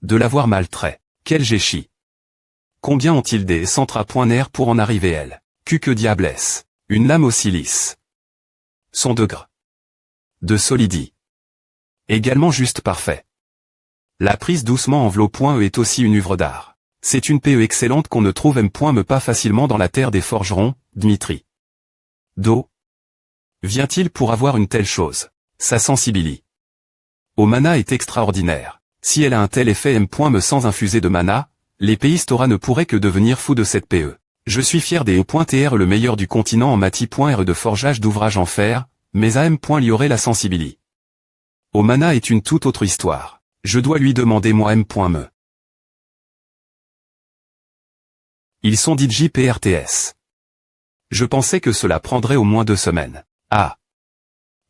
De l'avoir maltrait. Quel géchis. Combien ont-ils des centra.ner pour en arriver elle? Que diablesse. Une lame aussi lisse. Son degré de solidité. Également juste parfait. La prise doucement en est aussi une œuvre d'art. C'est une PE excellente qu'on ne trouve pas facilement dans la terre des forgerons, Dmitri. D'où vient-il pour avoir une telle chose? Sa sensibilité au mana est extraordinaire. Si elle a un tel effet me sans infuser de mana, les Pays-Stora ne pourraient que devenir fous de cette PE. Je suis fier des E.TR le meilleur du continent en mati.R de forgeage d'ouvrages en fer, mais à y aurait la sensibilité au mana est une toute autre histoire. Je dois lui demander moi me. Ils sont DJ PRTS. Je pensais que cela prendrait au moins 2 semaines. Ah.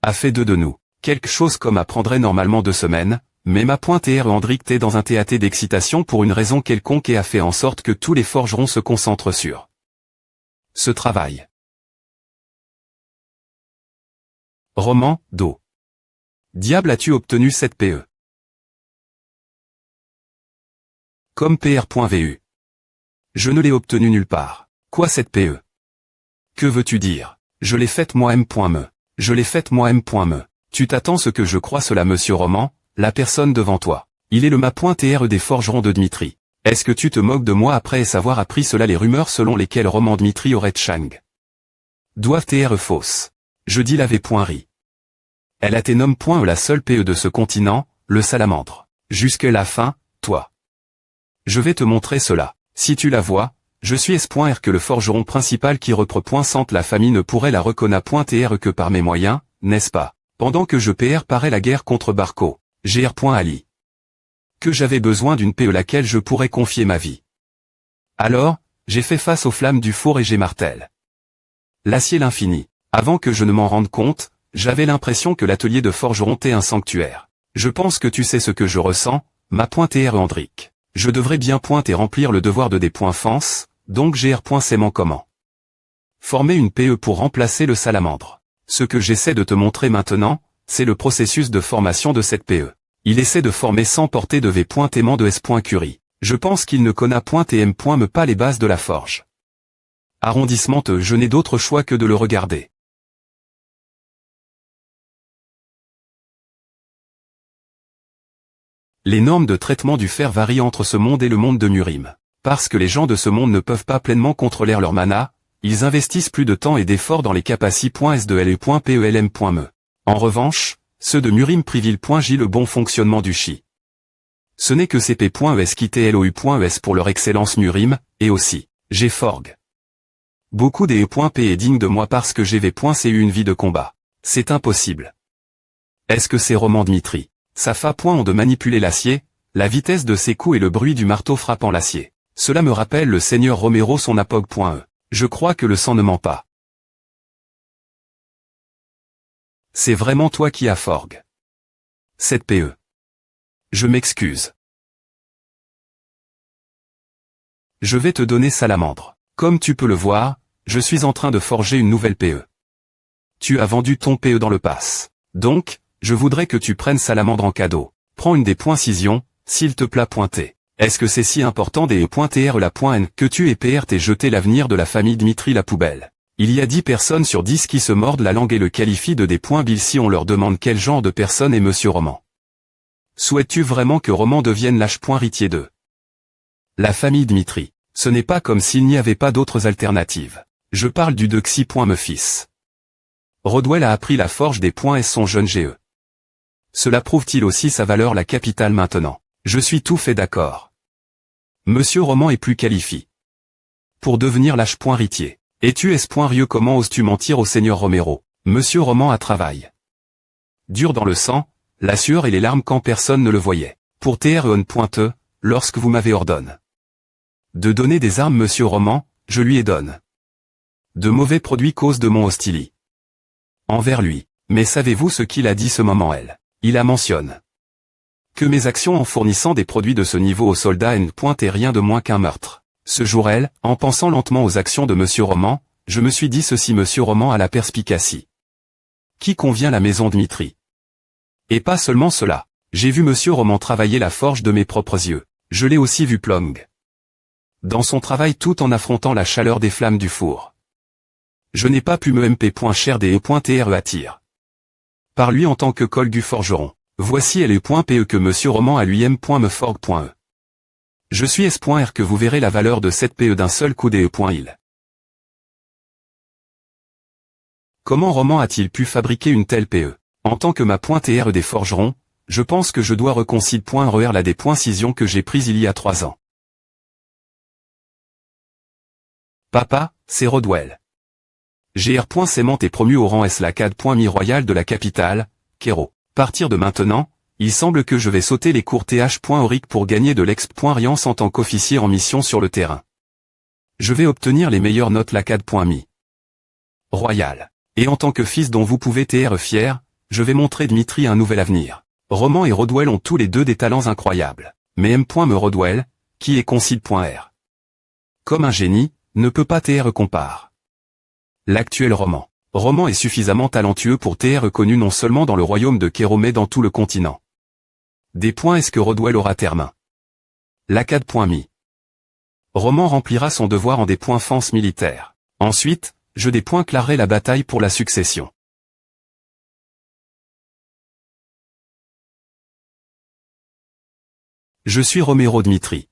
A fait 2 de nous. Quelque chose comme prendrait normalement 2 semaines, mais ma.tr Hendrik est dans un théâtre d'excitation pour une raison quelconque et a fait en sorte que tous les forgerons se concentrent sur ce travail. Roman, Do. Diable as-tu obtenu cette PE? Comme PR.vu. Je ne l'ai obtenu nulle part. Quoi cette PE? Que veux-tu dire? Je l'ai faite moi-même. Je l'ai faite moi-même. Tu t'attends ce que je crois cela monsieur Roman, la personne devant toi. Il est le ma.tr des forgerons de Dmitri. Est-ce que tu te moques de moi après avoir appris cela les rumeurs selon lesquelles Roman Dmitri aurait Chang? Doivent être fausses. Je dis l'avais ri. Elle a tes nomme la seule PE de ce continent, le salamandre. Jusque la fin, toi. Je vais te montrer cela. Si tu la vois, je suis S.R que le forgeron principal qui repre. La famille ne pourrait la reconnaître que par mes moyens, n'est-ce pas? Pendant que je parais la guerre contre Barco, Gr.Ali. Que j'avais besoin d'une PE laquelle je pourrais confier ma vie. Alors, j'ai fait face aux flammes du four et j'ai martel. L'acier l'infini. Avant que je ne m'en rende compte, j'avais l'impression que l'atelier de forgeron était un sanctuaire. Je pense que tu sais ce que je ressens, ma.tr Hendrik. Je devrais bien remplir le devoir de des fans, donc Gr.S'aimant comment former une PE pour remplacer le salamandre. Ce que j'essaie de te montrer maintenant, c'est le processus de formation de cette PE. Il essaie de former sans porter de V.aimant de S.Curie. Je pense qu'il ne connaît point et aime point me pas les bases de la forge. Arrondissement E, je n'ai d'autre choix que de le regarder. Les normes de traitement du fer varient entre ce monde et le monde de Murim. Parce que les gens de ce monde ne peuvent pas pleinement contrôler leur mana, ils investissent plus de temps et d'efforts dans les capaci.s2le.pelm.me. En revanche, ceux de Murim privilégient le bon fonctionnement du chi. Ce n'est que cp.es qui tlou.es pour leur excellence Murim, et aussi, G-Forg. Beaucoup des E.P est digne de moi parce que GV.c eu une vie de combat. C'est impossible. Est-ce que ces romans Dmitri, Safa. Ont de manipuler l'acier, la vitesse de ses coups et le bruit du marteau frappant l'acier. Cela me rappelle le seigneur Romero son apog.e. Je crois que le sang ne ment pas. C'est vraiment toi qui as Forg. 7PE. Je m'excuse. Je vais te donner Salamandre. Comme tu peux le voir, je suis en train de forger une nouvelle PE. Tu as vendu ton PE dans le pass. Donc, je voudrais que tu prennes Salamandre en cadeau. Prends une des .cision, s'il te plaît. T. Est-ce que c'est si important des E.tr la .n que tu et PR t'es jeté l'avenir de la famille Dmitri la poubelle? Il y a 10 personnes sur 10 qui se mordent la langue et le qualifient de des .bill si on leur demande quel genre de personne est Monsieur Roman. Souhaites-tu vraiment que Roman devienne l'H.ritier de la famille Dmitri? Ce n'est pas comme s'il n'y avait pas d'autres alternatives. Je parle du Dexy. Me fils. Rodwell a appris la forge des .s son jeune GE. Cela prouve-t-il aussi sa valeur la capitale maintenant? Je suis tout fait d'accord. Monsieur Roman est plus qualifié pour devenir l'H.ritier. Et tu es.rieux comment oses-tu mentir au seigneur Romero? Monsieur Roman a travail dur dans le sang, la sueur et les larmes quand personne ne le voyait. Pour TREON.E, lorsque vous m'avez ordonné de donner des armes Monsieur Roman, je lui ai donné de mauvais produits cause de mon hostili envers lui. Mais savez-vous ce qu'il a dit ce moment elle? Il a mentionné que mes actions en fournissant des produits de ce niveau aux soldats est rien de moins qu'un meurtre. Ce jour elle, en pensant lentement aux actions de Monsieur Roman, je me suis dit ceci: Monsieur Roman a la perspicacie qui convient la maison Dmitri. Et pas seulement cela, j'ai vu Monsieur Roman travailler la forge de mes propres yeux. Je l'ai aussi vu plong dans son travail tout en affrontant la chaleur des flammes du four. Je n'ai pas pu me MP.cher des E.TRE attire par lui en tant que col du forgeron. Voici LE.PE que Monsieur Roman a lui-même.me forg.e. Je suis S.R que vous verrez la valeur de cette PE d'un seul coup des E.il. Comment Roman a-t-il pu fabriquer une telle PE? En tant que ma .TR des forgerons, je pense que je dois reconcile.RER la des .cision que j'ai prise il y a 3 ans. Papa, c'est Rodwell. GR.Cement est promu au rang S la CAD.mi royal de la capitale, Kéro. Partir de maintenant, il semble que je vais sauter les cours TH.Auric pour gagner de l'exp.Riance en tant qu'officier en mission sur le terrain. Je vais obtenir les meilleures notes la CAD.mi royal. Et en tant que fils dont vous pouvez être fier, je vais montrer Dmitri un nouvel avenir. Roman et Rodwell ont tous les deux des talents incroyables. Mais M.me Rodwell, qui est concile.R. comme un génie, ne peut pas TR compare. L'actuel Roman. Roman est suffisamment talentueux pour TR connu non seulement dans le royaume de Kéro mais dans tout le continent. Des points est-ce que Rodwell aura terme? L'ACAD.mi. Roman remplira son devoir en des points fence militaire. Ensuite, je des points clarerai la bataille pour la succession. Je suis Romero Dmitri.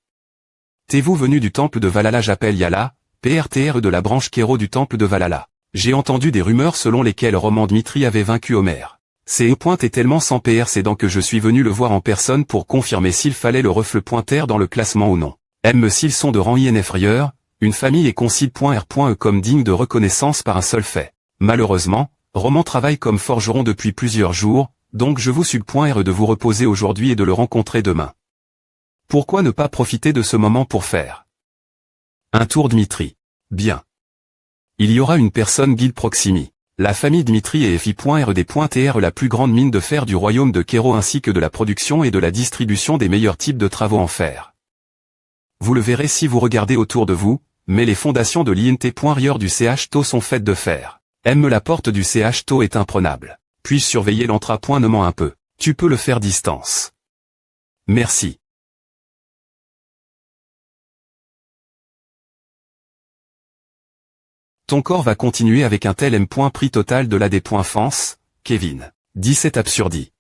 T'es-vous venu du temple de Valhalla? J'appelle Yala, PRTR de la branche Kéro du temple de Valhalla. J'ai entendu des rumeurs selon lesquelles Roman Dmitri avait vaincu Homer. C'est est tellement sans PR c'est donc que je suis venu le voir en personne pour confirmer s'il fallait le refle.r dans le classement ou non. M s'ils sont de rang inférieur, une famille est concile.R.E comme digne de reconnaissance par un seul fait. Malheureusement, Roman travaille comme forgeron depuis plusieurs jours, donc je vous supplie de vous reposer aujourd'hui et de le rencontrer demain. Pourquoi ne pas profiter de ce moment pour faire un tour Dmitri? Bien. Il y aura une personne guide proximi. La famille Dmitri et FI.RD.TR la plus grande mine de fer du royaume de Kéro ainsi que de la production et de la distribution des meilleurs types de travaux en fer. Vous le verrez si vous regardez autour de vous, mais les fondations de l'INT.RIOR du CH-TO sont faites de fer. La porte du CH-TO est imprenable. Puis-je surveiller l'entra.nement un peu? Tu peux le faire distance. Merci. Ton corps va continuer avec un tel M. Prix total de la D. Fence, Kevin. 17 absurdie.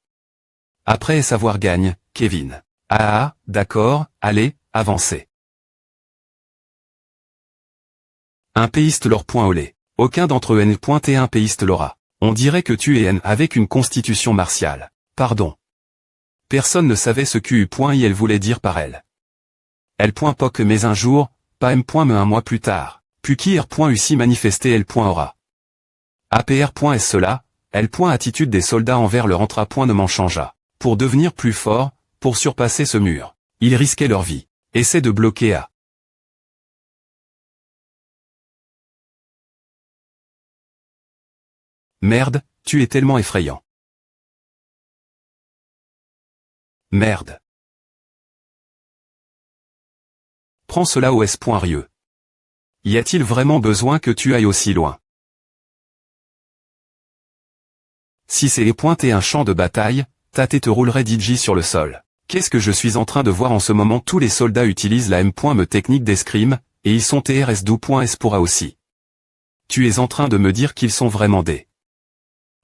Après savoir gagne, Kevin. Ah, d'accord, allez, avancez. Un péiste leur point olé. Aucun d'entre eux N.T un péiste l'aura. On dirait que tu es N avec une constitution martiale. Pardon. Personne ne savait ce qu'U.I elle voulait dire par elle. L.POC mais un jour, pas M. mais un mois plus tard. Puis qui R.U manifesté L.aura. APR.S cela, L. Attitude des soldats envers leur entra. Ne m'en changea. Pour devenir plus fort, pour surpasser ce mur. Ils risquaient leur vie. Essaie de bloquer A. Merde, tu es tellement effrayant. Merde. Prends cela au S.Rieux. Y a-t-il vraiment besoin que tu ailles aussi loin? Si c'est et un champ de bataille, ta tête roulerait DJ sur le sol. Qu'est-ce que je suis en train de voir en ce moment? Tous les soldats utilisent la M.me technique d'escrime, et ils sont TRS-S pour A aussi. Tu es en train de me dire qu'ils sont vraiment des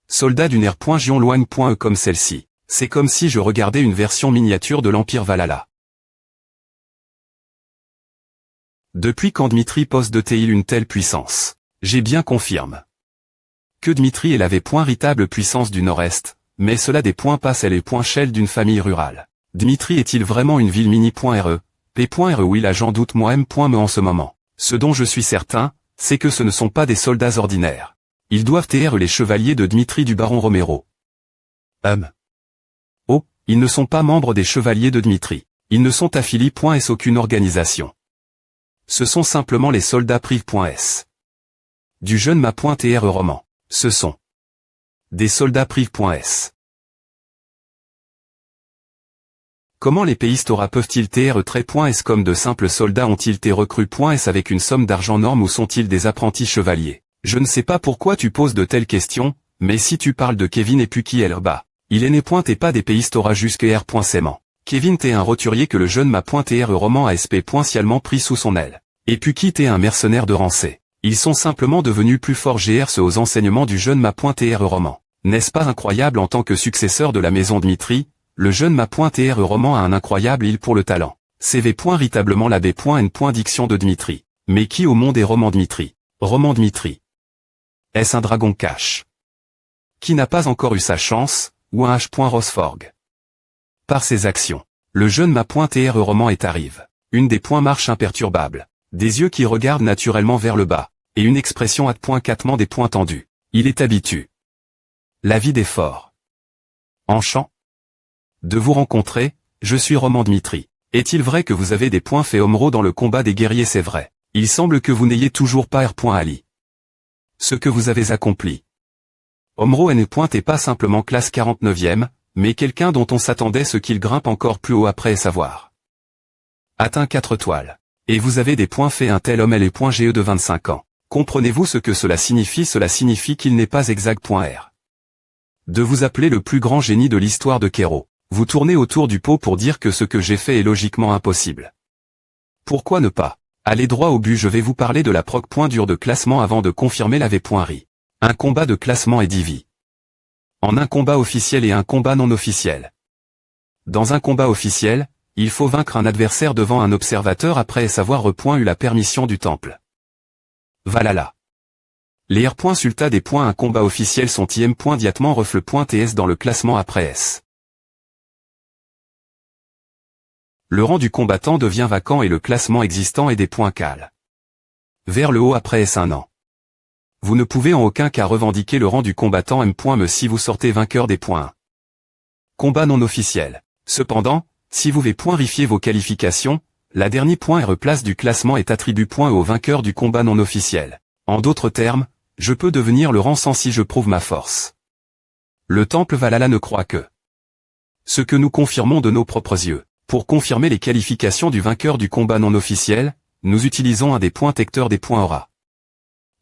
soldats d'une R.Gion loigne.e comme celle-ci. C'est comme si je regardais une version miniature de l'Empire Valhalla. Depuis quand Dmitri possède-t-il une telle puissance? J'ai bien confirme. Que Dmitri est la véritable puissance du Nord-Est, mais cela des points passe et les points shell d'une famille rurale. Dmitri est-il vraiment une ville mini.re, P.re? Oui là j'en doute moi M.me en ce moment. Ce dont je suis certain, c'est que ce ne sont pas des soldats ordinaires. Ils doivent être les chevaliers de Dmitri du baron Romero. Oh, ils ne sont pas membres des chevaliers de Dmitri. Ils ne sont affiliés.s aucune organisation. Ce sont simplement les soldats priv.s. Du jeune ma.tr roman. Ce sont des soldats priv.s. Comment les péistes aura peuvent-ils tr.s comme de simples soldats ont-ils été recrues.s avec une somme d'argent norme ou sont-ils des apprentis chevaliers? Je ne sais pas pourquoi tu poses de telles questions, mais si tu parles de Kevin et puis qui est là-bas, il est né et pas des péistes aura jusque R.Saiement. Kevin t'est un roturier que le jeune ma.tr roman a sp.cialement pris sous son aile. Et puis qui t'est un mercenaire de rancé. Ils sont simplement devenus plus forts grâce aux enseignements du jeune ma.tr roman. N'est-ce pas incroyable en tant que successeur de la maison Dmitri, le jeune ma.tr roman a un incroyable île pour le talent. CV. Véritablement la B.N. Diction de Dmitri. Mais qui au monde est Roman Dmitri? Roman Dmitri. Est-ce un dragon cache? Qui n'a pas encore eu sa chance, ou un H. Rosforg? Par ses actions, le jeune ma.tr roman est arrive. Une des points marche imperturbable. Des yeux qui regardent naturellement vers le bas, et une expression @4ment des poings tendus. Il est habitué. La vie des forts. Enchant de vous rencontrer, je suis Roman Dmitri. Est-il vrai que vous avez des points faits Omro dans le combat des guerriers? C'est vrai. Il semble que vous n'ayez toujours pas R.Ali. Ce que vous avez accompli. Omro n'est pas simplement classe 49e, mais quelqu'un dont on s'attendait ce qu'il grimpe encore plus haut après savoir. Atteint 4 étoiles. Et vous avez des points faits un tel homme et les points GE de 25 ans. Comprenez-vous ce que cela signifie? Cela signifie qu'il n'est pas exact.R. De vous appeler le plus grand génie de l'histoire de Kero. Vous tournez autour du pot pour dire que ce que j'ai fait est logiquement impossible. Pourquoi ne pas aller droit au but? Je vais vous parler de la proc point dure de classement avant de confirmer la V.ri. Un combat de classement est divisé en un combat officiel et un combat non officiel. Dans un combat officiel, il faut vaincre un adversaire devant un observateur après avoir eu la permission du temple. Valhalla. Les R.Sulta des points un combat officiel sont im.diatement refle.ts dans le classement après S. Le rang du combattant devient vacant et le classement existant est des points cales. Vers le haut après S 1 an. Vous ne pouvez en aucun cas revendiquer le rang du combattant M.me si vous sortez vainqueur des points. Combat non officiel. Cependant, si vous vérifiez vos qualifications, la dernière place du classement est attribue au vainqueur du combat non officiel. En d'autres termes, je peux devenir le rang 100 si je prouve ma force. Le temple Valhalla ne croit que ce que nous confirmons de nos propres yeux. Pour confirmer les qualifications du vainqueur du combat non officiel, nous utilisons un des points tecteurs des points aura.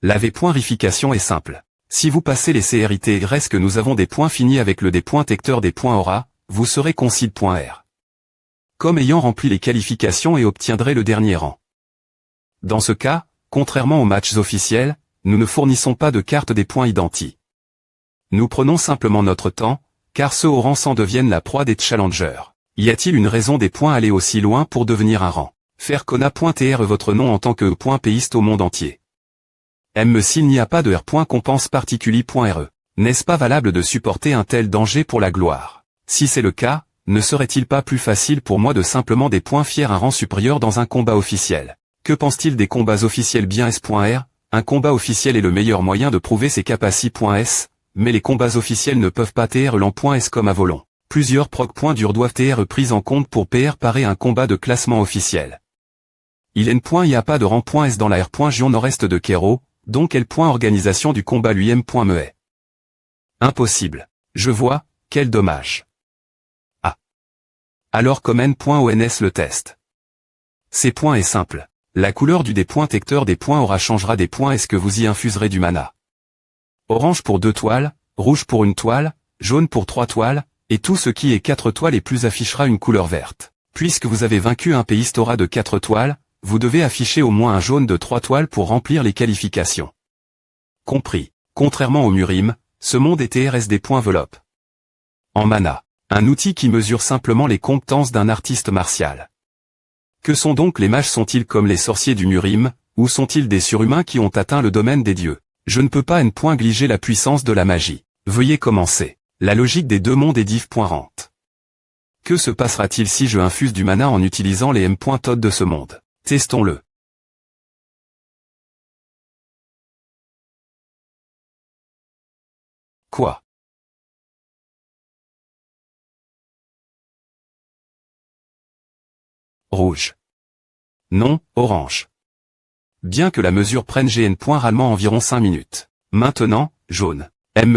La V.rification est simple. Si vous passez les CRIT reste que nous avons des points finis avec le des points tecteurs des points aura, vous serez concide.R. Comme ayant rempli les qualifications et obtiendrez le dernier rang. Dans ce cas, contrairement aux matchs officiels, nous ne fournissons pas de carte des points identiques. Nous prenons simplement notre temps, car ceux au rang 100 deviennent la proie des challengers. Y a-t-il une raison des points aller aussi loin pour devenir un rang? Faire Kona.tr votre nom en tant que péiste au monde entier. S'il n'y a pas de R.compense particulier.re. N'est-ce pas valable de supporter un tel danger pour la gloire? Si c'est le cas, ne serait-il pas plus facile pour moi de simplement des points fiers un rang supérieur dans un combat officiel? Que pense-t-il des combats officiels bien S.R? Un combat officiel est le meilleur moyen de prouver ses capacités.S, mais les combats officiels ne peuvent pas TR l'an.S comme à volon. Plusieurs proc.dur doivent TR pris en compte pour PR parer un combat de classement officiel. Il n'y a pas de rang.S dans la R.gion nord-est de Kero, donc L.organisation du combat lui-me est. Impossible. Je vois, quel dommage. Ah. Alors comme N.ONS le test. Ces points est simple. La couleur du dépointeur des points aura changera des points est-ce que vous y infuserez du mana. Orange pour 2 toiles, rouge pour 1 toile, jaune pour 3 toiles, et tout ce qui est 4 toiles et plus affichera une couleur verte. Puisque vous avez vaincu un péiste aura de 4 toiles, vous devez afficher au moins un jaune de 3 toiles pour remplir les qualifications. Compris. Contrairement au Murim, ce monde est TRS des points enveloppe. En mana, un outil qui mesure simplement les compétences d'un artiste martial. Que sont donc les mages? Sont-ils comme les sorciers du Murim, ou sont-ils des surhumains qui ont atteint le domaine des dieux? Je ne peux pas gliger la puissance de la magie. Veuillez commencer. La logique des deux mondes est diff.rente. Que se passera-t-il si je infuse du mana en utilisant les M.TOD de ce monde? Testons-le. Quoi? Rouge. Non, orange. Bien que la mesure prenne rarement environ 5 minutes. Maintenant, jaune.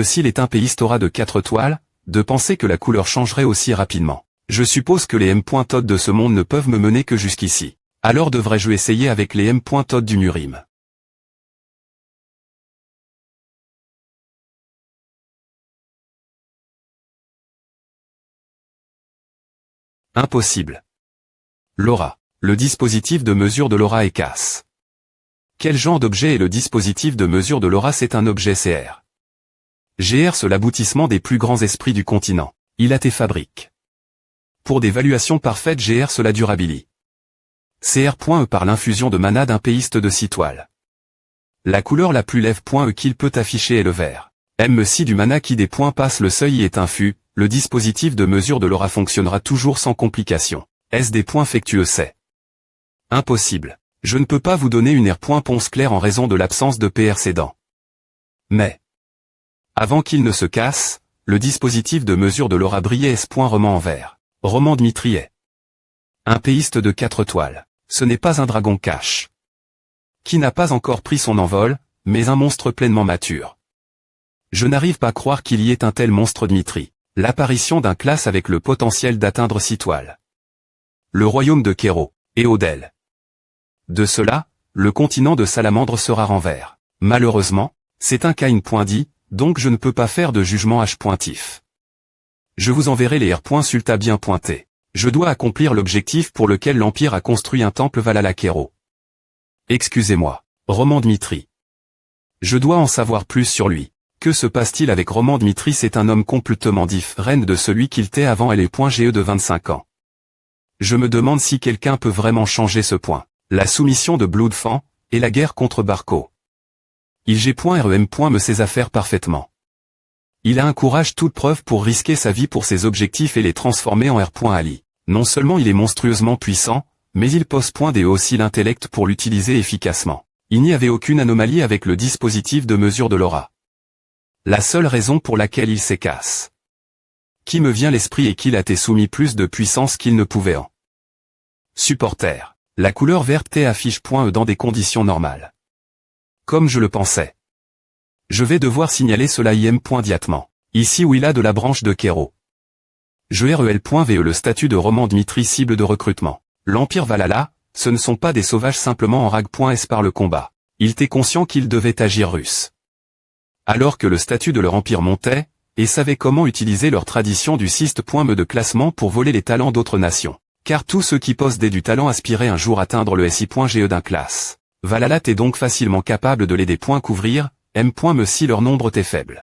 S'il est un péiste aura de 4 toiles, de penser que la couleur changerait aussi rapidement. Je suppose que les M.TOD de ce monde ne peuvent me mener que jusqu'ici. Alors devrais-je essayer avec les M.TOD du Murim? Impossible. L'aura. Le dispositif de mesure de l'aura est casse. Quel genre d'objet est le dispositif de mesure de l'aura? C'est un objet CR. GR c'est l'aboutissement des plus grands esprits du continent. Il a tes fabriques. Pour des valuations parfaites GR c'est la durabilité. CR.E par l'infusion de mana d'un péiste de 6 toiles. La couleur la plus lève.E qu'il peut afficher est le vert. Si du mana qui des points passe le seuil y est infus, le dispositif de mesure de l'aura fonctionnera toujours sans complication. Est-ce des points factueux? C'est impossible. Je ne peux pas vous donner une R.ponce claire en raison de l'absence de PR cédant. Mais, avant qu'il ne se casse, le dispositif de mesure de l'aura brillait roman en vert. Roman Dmitri est un péiste de 4 toiles. Ce n'est pas un dragon cache. Qui n'a pas encore pris son envol, mais un monstre pleinement mature. Je n'arrive pas à croire qu'il y ait un tel monstre Dmitri. L'apparition d'un classe avec le potentiel d'atteindre 6 toiles. Le royaume de Kero, et Odel. De cela, le continent de Salamandre sera renvers. Malheureusement, c'est un cas in.dit, donc je ne peux pas faire de jugement h-pointif. Je vous enverrai les R.sulta bien pointés. Je dois accomplir l'objectif pour lequel l'Empire a construit un temple Valhalla Kero. Excusez-moi, Roman Dmitri. Je dois en savoir plus sur lui. Que se passe-t-il avec Roman Dmitri? C'est un homme complètement différent de celui qu'il était avant LE.GE de 25 ans. Je me demande si quelqu'un peut vraiment changer ce point. La soumission de Bloodfang, et la guerre contre Barco. Il.rem. me sait affaires parfaitement. Il a un courage toute preuve pour risquer sa vie pour ses objectifs et les transformer en R.Ali. Non seulement il est monstrueusement puissant, mais il possède aussi l'intellect pour l'utiliser efficacement. Il n'y avait aucune anomalie avec le dispositif de mesure de l'aura. La seule raison pour laquelle il s'écasse. Qui me vient l'esprit est qu'il a été soumis plus de puissance qu'il ne pouvait en supporter. La couleur verte affiche.E dans des conditions normales. Comme je le pensais. Je vais devoir signaler cela im.diatement. Ici où il a de la branche de Kero. Je rel.ve le statut de Roman Dmitri cible de recrutement. L'Empire Valhalla, ce ne sont pas des sauvages simplement en rag.s par le combat. Il était conscient qu'il devait agir russe. Alors que le statut de leur empire montait, et savait comment utiliser leur tradition du syste.me de classement pour voler les talents d'autres nations. Car tous ceux qui possèdent du talent aspiraient un jour atteindre le SI.GE d'un classe. Valalat est donc facilement capable de l'aider. Couvrir, M. Me si leur nombre t'est faible.